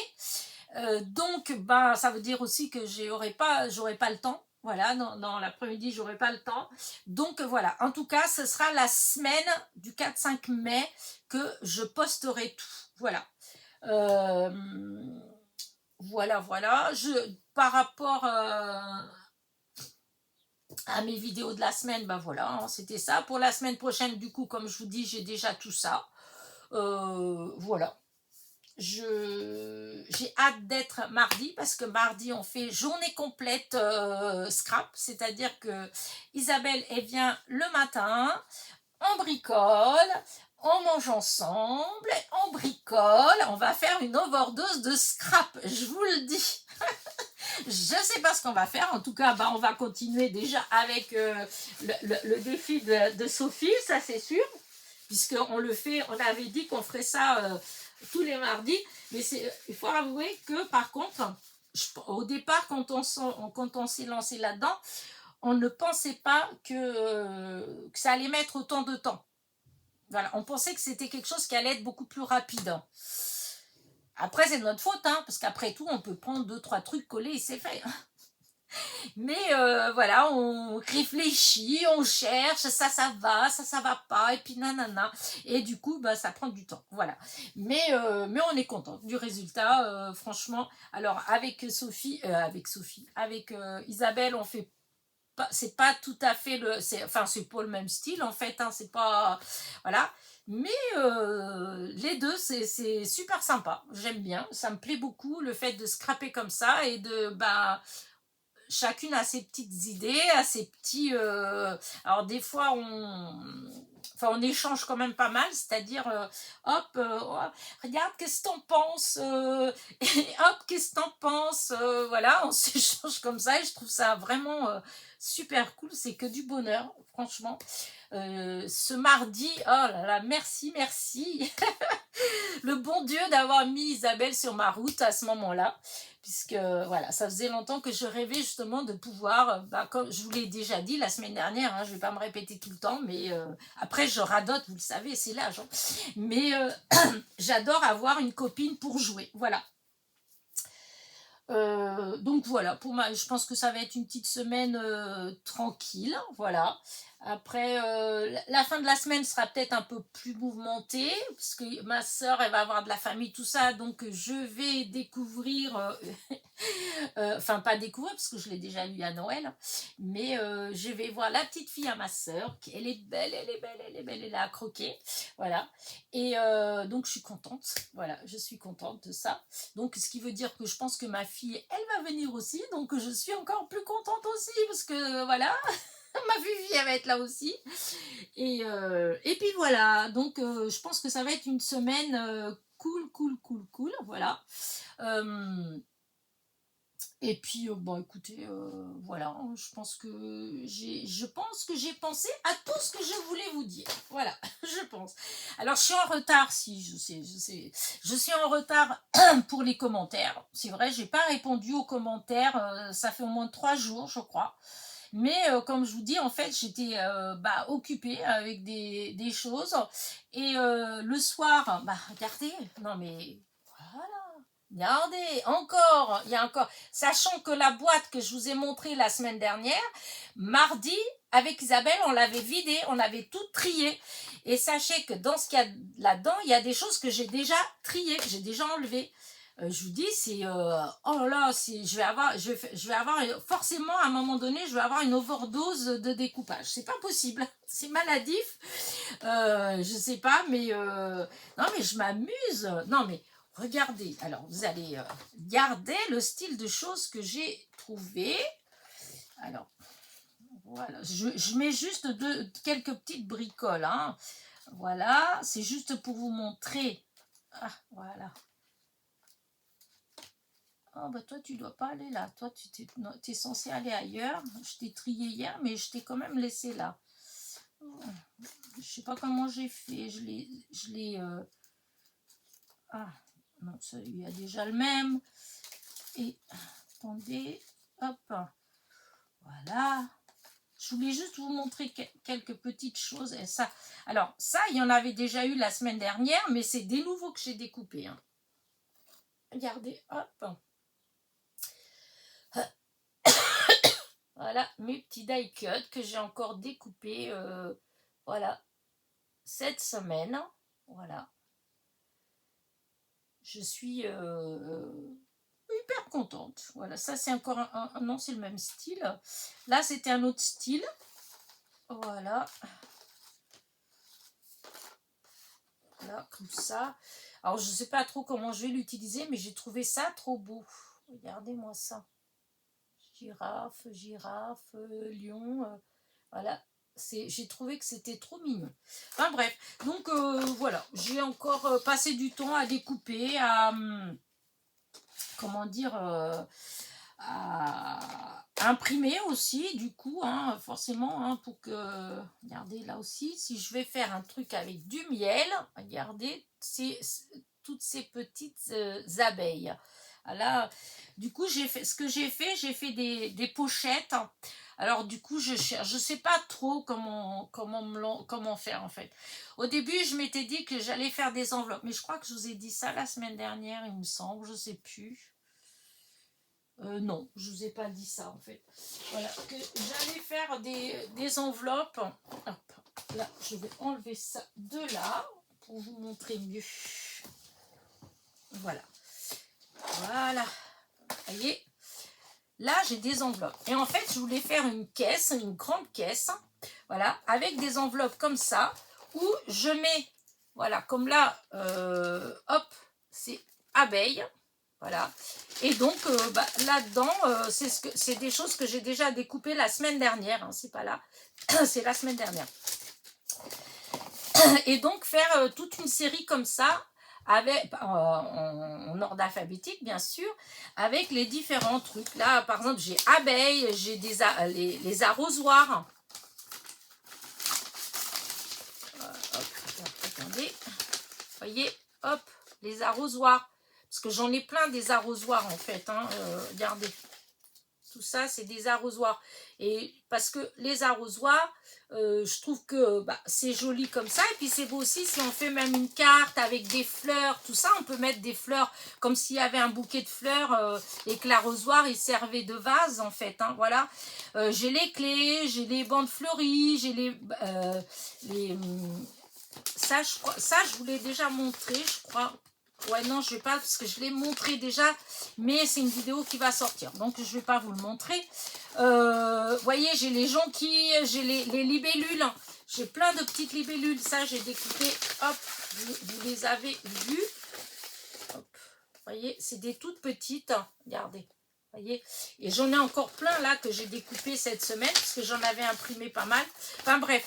Donc ça veut dire aussi que j'aurai pas le temps. Voilà, dans l'après-midi, j'aurai pas le temps. Donc voilà, en tout cas, ce sera la semaine du 4-5 mai que je posterai tout. Voilà. Voilà. Par rapport à mes vidéos de la semaine, voilà, hein, c'était ça. Pour la semaine prochaine, du coup, comme je vous dis, j'ai déjà tout ça. Voilà. J'ai hâte d'être mardi, parce que mardi on fait journée complète scrap, c'est-à-dire que Isabelle elle vient le matin, on bricole, on mange ensemble, on bricole, on va faire une overdose de scrap, je vous le dis. Je sais pas ce qu'on va faire, en tout cas on va continuer déjà avec le défi de Sophie, ça c'est sûr, puisqu'on le fait, on avait dit qu'on ferait ça tous les mardis, mais il faut avouer que par contre, au départ quand on s'est lancé là-dedans, on ne pensait pas que ça allait mettre autant de temps. Voilà, on pensait que c'était quelque chose qui allait être beaucoup plus rapide. Après, c'est de notre faute, hein, parce qu'après tout, on peut prendre 2-3 trucs collés et c'est fait. Mais voilà, on réfléchit, on cherche, ça va, ça va pas, et puis nanana. Et du coup, bah, ça prend du temps, voilà. Mais on est content du résultat, franchement. Alors, avec Isabelle, on fait pas, c'est pas tout à fait enfin, c'est pas le même style, en fait, hein, c'est pas, voilà. Mais les deux, c'est super sympa. J'aime bien, ça me plaît beaucoup le fait de scraper comme ça et de, bah, chacune a ses petites idées, a ses petits. Alors des fois on échange quand même pas mal, c'est-à-dire hop, oh, regarde qu'est-ce que t'en penses, et hop qu'est-ce que t'en penses, voilà, on s'échange comme ça et je trouve ça vraiment super cool, c'est que du bonheur, franchement. Ce mardi, oh là là, merci, merci. Le bon Dieu d'avoir mis Isabelle sur ma route à ce moment-là, puisque voilà, ça faisait longtemps que je rêvais justement de pouvoir, bah, comme je vous l'ai déjà dit la semaine dernière, hein, je ne vais pas me répéter tout le temps, mais après je radote, vous le savez, c'est l'âge, hein. Mais j'adore avoir une copine pour jouer, voilà. Donc voilà, pour moi, je pense que ça va être une petite semaine tranquille, voilà. Après, la fin de la semaine sera peut-être un peu plus mouvementée, parce que ma soeur, elle va avoir de la famille, tout ça, donc je vais découvrir, enfin pas découvrir, parce que je l'ai déjà eu à Noël, mais je vais voir la petite fille à ma soeur, elle est belle, elle est belle, elle est belle, elle a à croquer, voilà. Et donc je suis contente, voilà, je suis contente de ça. Donc, ce qui veut dire que je pense que ma fille, elle va venir aussi. Donc, je suis encore plus contente aussi parce que, voilà, ma fille, elle va être là aussi. Et puis, voilà. Donc, je pense que ça va être une semaine cool, cool, cool, cool. Voilà. Et puis, bon, écoutez, voilà, hein, je pense que j'ai pensé à tout ce que je voulais vous dire. Voilà, je pense. Alors, je suis en retard, si, je sais. Je suis en retard pour les commentaires. C'est vrai, j'ai pas répondu aux commentaires. Ça fait au moins 3 jours, je crois. Mais comme je vous dis, en fait, j'étais bah, occupée avec des choses. Et le soir, bah, regardez, non mais voilà. Regardez, encore, il y a encore, sachant que la boîte que je vous ai montrée la semaine dernière, mardi, avec Isabelle, on l'avait vidée, on avait tout trié. Et sachez que dans ce qu'il y a là-dedans, il y a des choses que j'ai déjà triées, que j'ai déjà enlevées. Je vous dis, c'est, oh là là, je vais avoir, forcément, à un moment donné, je vais avoir une overdose de découpage. C'est pas possible, c'est maladif. Je sais pas, mais, non, mais je m'amuse. Non, mais, regardez, alors vous allez garder le style de choses que j'ai trouvé. Alors, voilà, je mets juste quelques petites bricoles, hein. Voilà, c'est juste pour vous montrer. Ah, voilà. Oh, bah toi, tu dois pas aller là. Toi, tu es censé aller ailleurs. Je t'ai trié hier, mais je t'ai quand même laissé là. Je sais pas comment j'ai fait. Je l'ai. Ah, non, ça, il y a déjà le même. Et attendez, hop, voilà. Je voulais juste vous montrer quelques petites choses. Et ça, alors ça, il y en avait déjà eu la semaine dernière, mais c'est des nouveaux que j'ai découpés, hein. Regardez, hop. Voilà, mes petits die cuts que j'ai encore découpés, voilà, cette semaine. Voilà. Je suis hyper contente. Voilà, ça c'est encore non, c'est le même style. Là, c'était un autre style. Voilà. Là, comme ça. Alors, je ne sais pas trop comment je vais l'utiliser, mais j'ai trouvé ça trop beau. Regardez-moi ça. Girafe, girafe, lion. Voilà. J'ai trouvé que c'était trop mignon. Enfin bref, donc voilà, j'ai encore passé du temps à découper, à comment dire, à imprimer aussi, du coup, hein, forcément, hein, pour que, regardez là aussi, si je vais faire un truc avec du miel, regardez, c'est toutes ces petites abeilles. Là, du coup, ce que j'ai fait des pochettes. Alors du coup, je cherche, je sais pas trop comment faire en fait. Au début, je m'étais dit que j'allais faire des enveloppes, mais je crois que je vous ai dit ça la semaine dernière, il me semble, je sais plus. Non, je vous ai pas dit ça en fait. Voilà, que j'allais faire des enveloppes. Hop, là, je vais enlever ça de là pour vous montrer mieux. Voilà. Voilà. Vous voyez, là, j'ai des enveloppes. Et en fait, je voulais faire une caisse, une grande caisse, voilà, avec des enveloppes comme ça, où je mets, voilà, comme là, hop, c'est abeille. Voilà. Et donc, là-dedans, c'est des choses que j'ai déjà découpées la semaine dernière. Hein, c'est pas là. C'est la semaine dernière. Et donc, faire toute une série comme ça, avec, en ordre alphabétique, bien sûr, avec les différents trucs. Là, par exemple, j'ai abeilles, j'ai les arrosoirs. Hop, attendez. Vous voyez, hop, les arrosoirs. Parce que j'en ai plein des arrosoirs en fait. Hein, regardez. Tout ça, c'est des arrosoirs. Et parce que les arrosoirs, je trouve que c'est joli comme ça. Et puis c'est beau aussi si on fait même une carte avec des fleurs, tout ça. On peut mettre des fleurs comme s'il y avait un bouquet de fleurs et que l'arrosoir, il servait de vase en fait. Hein, voilà. J'ai les clés, j'ai les bandes fleuries, j'ai ça, je vous l'ai déjà montré, je crois. Ouais, non, je vais pas, parce que je l'ai montré déjà, mais c'est une vidéo qui va sortir, donc je vais pas vous le montrer. Vous voyez, j'ai les jonquilles, j'ai les libellules, j'ai plein de petites libellules, ça j'ai découpé, hop, vous les avez vues. Hop, vous voyez, c'est des toutes petites, regardez. Voyez, et j'en ai encore plein là que j'ai découpé cette semaine, parce que j'en avais imprimé pas mal. Enfin bref.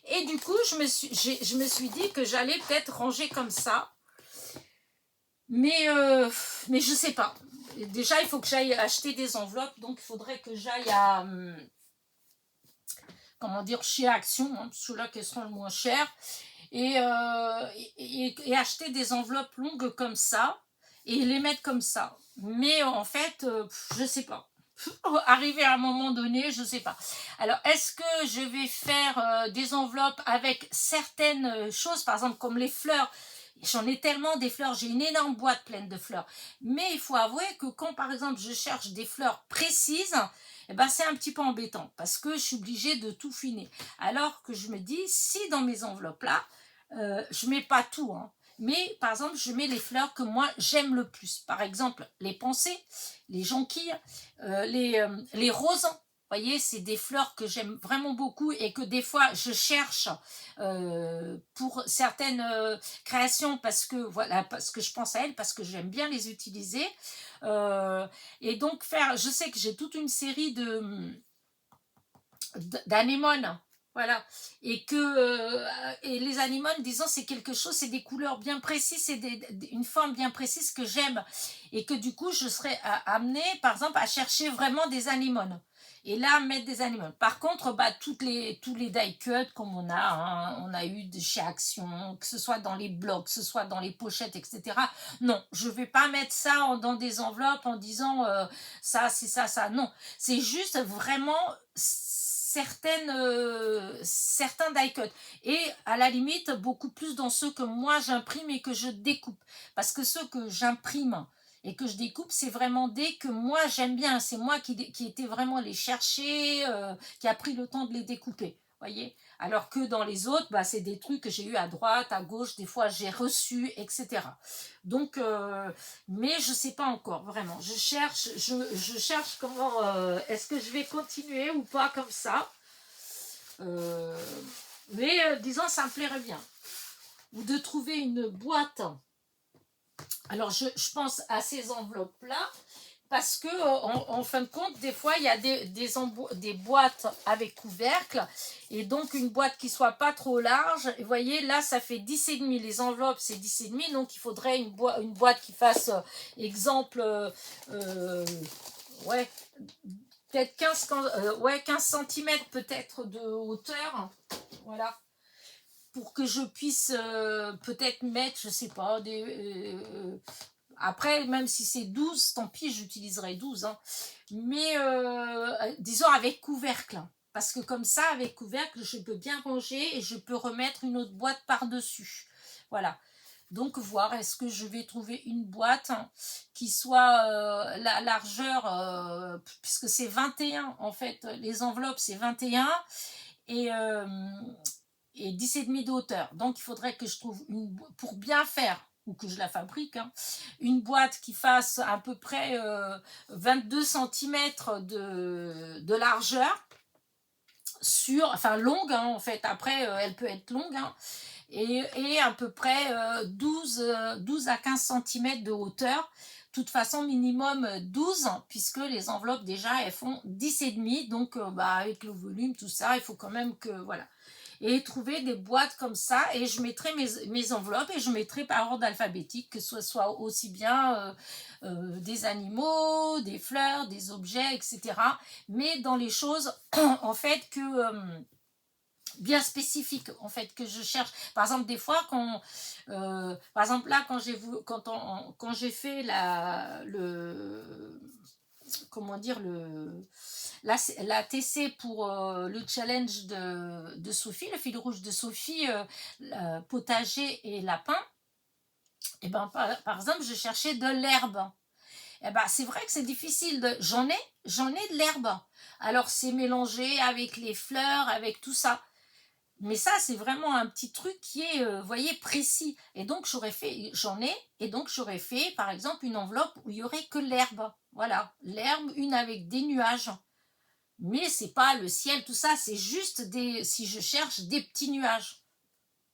Et du coup, je me suis dit que j'allais peut-être ranger comme ça. Mais je sais pas. Déjà, il faut que j'aille acheter des enveloppes. Donc, il faudrait que j'aille à, comment dire, chez Action, hein, ceux-là qui seront le moins cher. Et acheter des enveloppes longues comme ça. Et les mettre comme ça. Mais en fait, je sais pas. Arriver à un moment donné, je sais pas. Alors, est-ce que je vais faire des enveloppes avec certaines choses, par exemple comme les fleurs? J'en ai tellement des fleurs, j'ai une énorme boîte pleine de fleurs. Mais il faut avouer que quand, par exemple, je cherche des fleurs précises, eh ben, c'est un petit peu embêtant parce que je suis obligée de tout finir. Alors que je me dis, si dans mes enveloppes-là, je mets pas tout, hein, mais par exemple, je mets les fleurs que moi j'aime le plus. Par exemple, les pensées, les jonquilles, les roses. Vous voyez, c'est des fleurs que j'aime vraiment beaucoup et que des fois je cherche pour certaines créations parce que voilà, parce que je pense à elles, parce que j'aime bien les utiliser. Et donc je sais que j'ai toute une série d'anémones. Voilà, et et les anémones, disons, c'est quelque chose, c'est des couleurs bien précises, c'est une forme bien précise que j'aime, et que du coup, je serais amenée, par exemple, à chercher vraiment des anémones. Et là, mettre des anémones. Par contre, tous les die cuts, comme on a eu de chez Action, que ce soit dans les blocs, que ce soit dans les pochettes, etc. Non, je vais pas mettre ça dans des enveloppes en disant ça, c'est ça, ça. Non, c'est juste vraiment certains die cuts et à la limite beaucoup plus dans ceux que moi j'imprime et que je découpe, parce que ceux que j'imprime et que je découpe, c'est vraiment des que moi j'aime bien, c'est moi qui était vraiment les chercher, qui a pris le temps de les découper, voyez, alors que dans les autres, c'est des trucs que j'ai eu à droite, à gauche, des fois j'ai reçu, etc. Donc, mais je sais pas encore, vraiment. Je cherche comment, est-ce que je vais continuer ou pas comme ça. Mais disons, ça me plairait bien. Ou de trouver une boîte. Alors, je pense à ces enveloppes-là, parce que en fin de compte, des fois, il y a des boîtes avec couvercle, et donc une boîte qui soit pas trop large. Et vous voyez, là, ça fait 10,5. Les enveloppes, c'est 10,5, donc il faudrait une boîte qui fasse, exemple, ouais, peut-être 15 cm peut-être de hauteur, voilà, pour que je puisse peut-être mettre, je sais pas, après, même si c'est 12, tant pis, j'utiliserai 12. Hein. Mais disons avec couvercle. Parce que comme ça, avec couvercle, je peux bien ranger et je peux remettre une autre boîte par-dessus. Voilà. Donc voir est-ce que je vais trouver une boîte qui soit la largeur, puisque c'est 21 en fait, les enveloppes c'est 21 et, et 10,5 de hauteur. Donc il faudrait que je trouve pour bien faire, ou que je la fabrique, hein, une boîte qui fasse à peu près 22 cm de largeur, enfin longue, hein, en fait, après elle peut être longue, hein, et à peu près 12 à 15 cm de hauteur. De toute façon, minimum 12, puisque les enveloppes, déjà, elles font 10,5. Donc, avec le volume, tout ça, il faut quand même que, voilà. Et trouver des boîtes comme ça, et je mettrai mes enveloppes, et je mettrai par ordre alphabétique, que ce soit aussi bien des animaux, des fleurs, des objets, etc. Mais dans les choses, en fait, bien spécifique en fait que je cherche. Par exemple, des fois par exemple là quand j'ai fait comment dire la TC pour le challenge de Sophie, le fil rouge de Sophie, potager et lapin, et ben par exemple je cherchais de l'herbe. Et ben c'est vrai que c'est difficile, j'en ai de l'herbe, alors c'est mélangé avec les fleurs, avec tout ça. Mais ça, c'est vraiment un petit truc qui est, vous voyez, précis. Et donc, et donc j'aurais fait, par exemple, une enveloppe où il y aurait que l'herbe. Voilà, l'herbe, une avec des nuages. Mais c'est pas le ciel, tout ça, c'est juste si je cherche des petits nuages.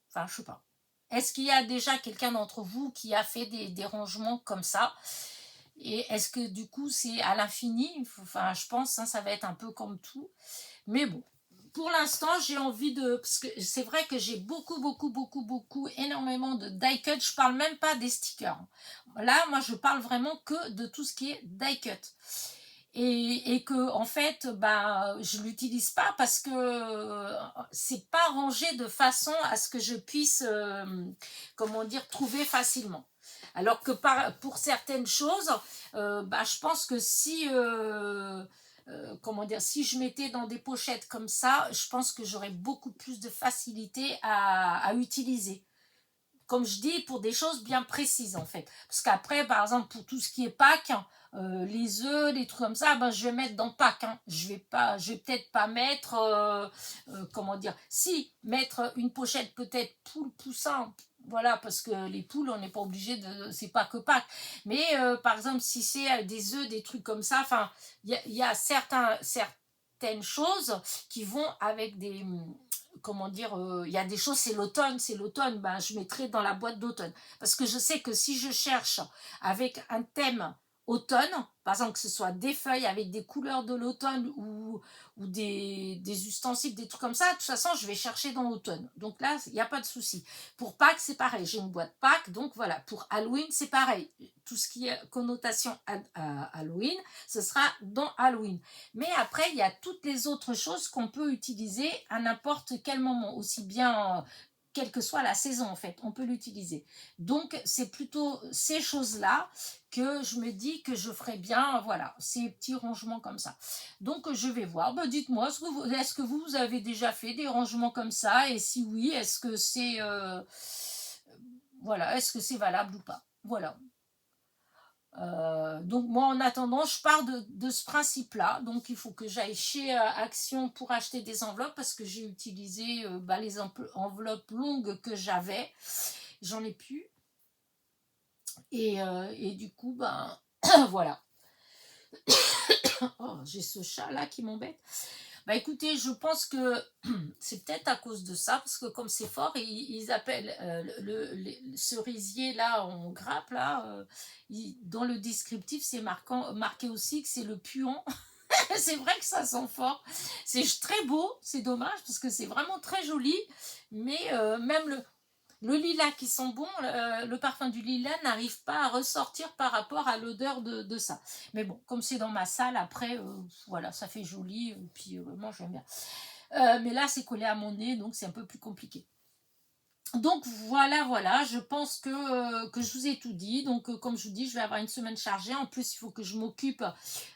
Enfin, je sais pas. Est-ce qu'il y a déjà quelqu'un d'entre vous qui a fait des rangements comme ça? Et est-ce que du coup, c'est à l'infini? Enfin, je pense, hein, ça va être un peu comme tout. Mais bon. Pour l'instant, j'ai envie parce que c'est vrai que j'ai beaucoup, énormément de die cut. Je parle même pas des stickers. Là, moi, je parle vraiment que de tout ce qui est die cut. Et que, en fait, je l'utilise pas parce que c'est pas rangé de façon à ce que je puisse, comment dire, trouver facilement. Alors que pour certaines choses, je pense que si... comment dire, si je mettais dans des pochettes comme ça, je pense que j'aurais beaucoup plus de facilité à utiliser. Comme je dis, pour des choses bien précises en fait. Parce qu'après, par exemple, pour tout ce qui est Pâques, les œufs, les trucs comme ça, je vais mettre dans Pâques. Hein. Je vais peut-être pas mettre, comment dire, si, mettre une pochette peut-être poule poussin. Voilà, parce que les poules, on n'est pas obligé c'est pas que Pâques. Mais par exemple, si c'est des œufs, des trucs comme ça, enfin, il y a certaines choses qui vont avec des, comment dire, il y a des choses, c'est l'automne, je mettrai dans la boîte d'automne. Parce que je sais que si je cherche avec un thème automne, par exemple que ce soit des feuilles avec des couleurs de l'automne ou des ustensiles, des trucs comme ça, de toute façon, je vais chercher dans l'automne. Donc là, il n'y a pas de souci. Pour Pâques, c'est pareil. J'ai une boîte Pâques, donc voilà. Pour Halloween, c'est pareil. Tout ce qui est connotation à Halloween, ce sera dans Halloween. Mais après, il y a toutes les autres choses qu'on peut utiliser à n'importe quel moment, aussi bien quelle que soit la saison en fait, on peut l'utiliser. Donc c'est plutôt ces choses-là que je me dis que je ferais bien, voilà, ces petits rangements comme ça. Donc je vais voir, dites-moi, est-ce que vous avez déjà fait des rangements comme ça? Et si oui, est-ce que c'est voilà, est-ce que c'est valable ou pas? Voilà. Donc moi en attendant je pars de ce principe là, donc il faut que j'aille chez Action pour acheter des enveloppes parce que j'ai utilisé les enveloppes longues que j'avais, j'en ai plus et du coup voilà. Oh, j'ai ce chat là qui m'embête. Écoutez, je pense que c'est peut-être à cause de ça, parce que comme c'est fort, ils appellent le cerisier là en grappe là, dans le descriptif c'est marqué aussi que c'est le puant. C'est vrai que ça sent fort, c'est très beau, c'est dommage parce que c'est vraiment très joli, mais même le lilas qui sent bon, le parfum du lilas n'arrive pas à ressortir par rapport à l'odeur de ça. Mais bon, comme c'est dans ma salle, après, voilà, ça fait joli, puis moi j'aime bien. Mais là, c'est collé à mon nez, donc c'est un peu plus compliqué. Donc voilà, je pense que je vous ai tout dit. Donc comme je vous dis, je vais avoir une semaine chargée. En plus, il faut que je m'occupe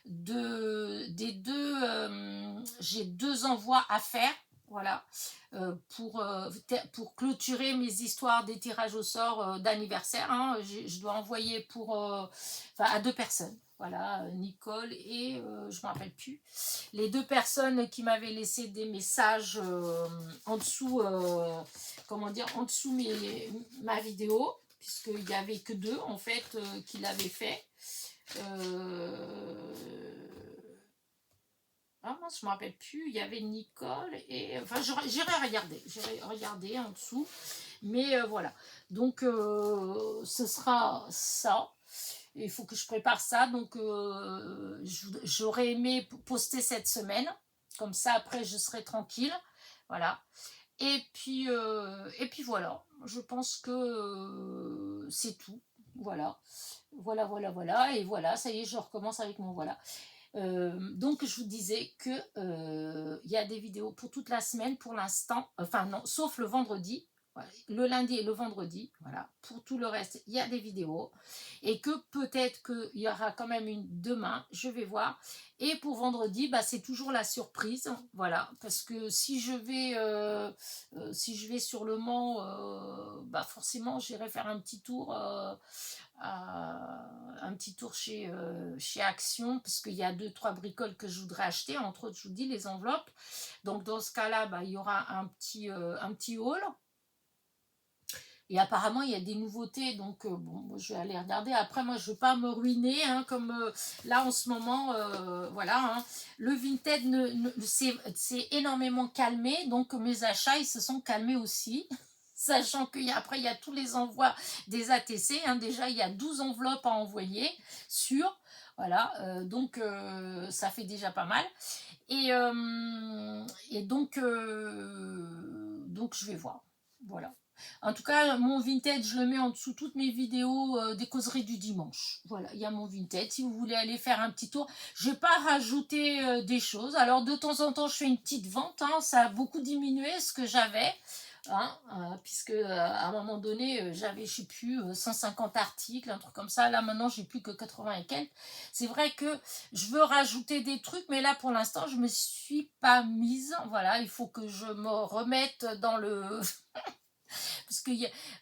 des deux... j'ai 2 envois à faire. voilà, pour clôturer mes histoires des tirages au sort d'anniversaire, hein. Je dois envoyer enfin, à 2 personnes. Voilà, Nicole et je ne me rappelle plus. Les 2 personnes qui m'avaient laissé des messages en dessous, comment dire, en dessous ma vidéo, puisqu'il n'y avait que 2 en fait qui l'avaient fait. Ah mince, je ne me rappelle plus, il y avait Nicole et... Enfin, j'irai regarder en dessous. Mais voilà. Donc, ce sera ça. Il faut que je prépare ça. Donc, j'aurais aimé poster cette semaine. Comme ça, après, je serai tranquille. Voilà. Et puis voilà. Je pense que c'est tout. Voilà. Voilà. Et voilà, ça y est, je recommence avec mon voilà. Donc je vous disais que il y a des vidéos pour toute la semaine pour l'instant, enfin non, sauf le vendredi, voilà, le lundi et le vendredi, voilà, pour tout le reste il y a des vidéos et que peut-être qu'il y aura quand même une demain, je vais voir. Et pour vendredi, bah, c'est toujours la surprise, voilà, parce que si je vais sur le Mans, bah forcément j'irai faire un petit tour chez Action, parce qu'il y a 2-3 bricoles que je voudrais acheter, entre autres, je vous dis, les enveloppes. Donc, dans ce cas-là, bah, il y aura un petit haul. Et apparemment, il y a des nouveautés, donc bon, je vais aller regarder. Après, moi, je ne veux pas me ruiner, hein, comme là, en ce moment, voilà. Hein, le Vinted s'est énormément calmé, donc mes achats, ils se sont calmés aussi. Sachant qu'après, il y a tous les envois des ATC. Hein, déjà, il y a 12 enveloppes à envoyer sur. Voilà, donc ça fait déjà pas mal. Et donc, je vais voir. Voilà. En tout cas, mon Vinted, je le mets en dessous toutes mes vidéos des causeries du dimanche. Voilà, il y a mon Vinted. Si vous voulez aller faire un petit tour, je n'ai pas rajouté des choses. Alors, de temps en temps, je fais une petite vente. Hein, ça a beaucoup diminué ce que j'avais. Hein, puisque à un moment donné j'avais je sais plus 150 articles, un truc comme ça. Là maintenant j'ai plus que 80 et quelques. C'est vrai que je veux rajouter des trucs, mais là pour l'instant je me suis pas mise. Voilà, il faut que je me remette dans le parce que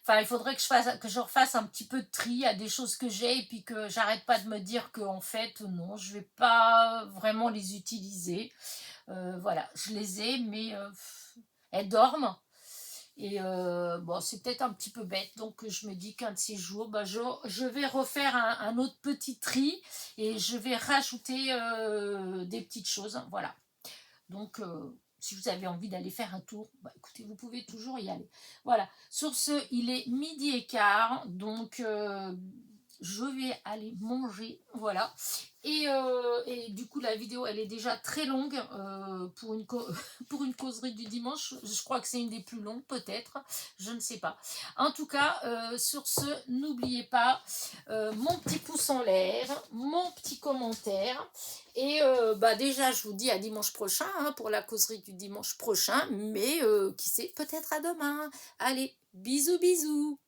enfin il faudrait que je refasse un petit peu de tri à des choses que j'ai, et puis que j'arrête pas de me dire que en fait non, je vais pas vraiment les utiliser. Voilà, je les ai, mais elles dorment. Et bon, c'est peut-être un petit peu bête, donc je me dis qu'un de ces jours, bah, je vais refaire un autre petit tri et je vais rajouter des petites choses. Voilà. Donc, si vous avez envie d'aller faire un tour, bah, écoutez, vous pouvez toujours y aller. Voilà. Sur ce, il est 12h15, donc je vais aller manger. Voilà. Et du coup, la vidéo, elle est déjà très longue pour une causerie du dimanche. Je crois que c'est une des plus longues, peut-être. Je ne sais pas. En tout cas, sur ce, n'oubliez pas mon petit pouce en l'air, mon petit commentaire. Et bah déjà, je vous dis à dimanche prochain hein, pour la causerie du dimanche prochain. Mais qui sait, peut-être à demain. Allez, bisous, bisous.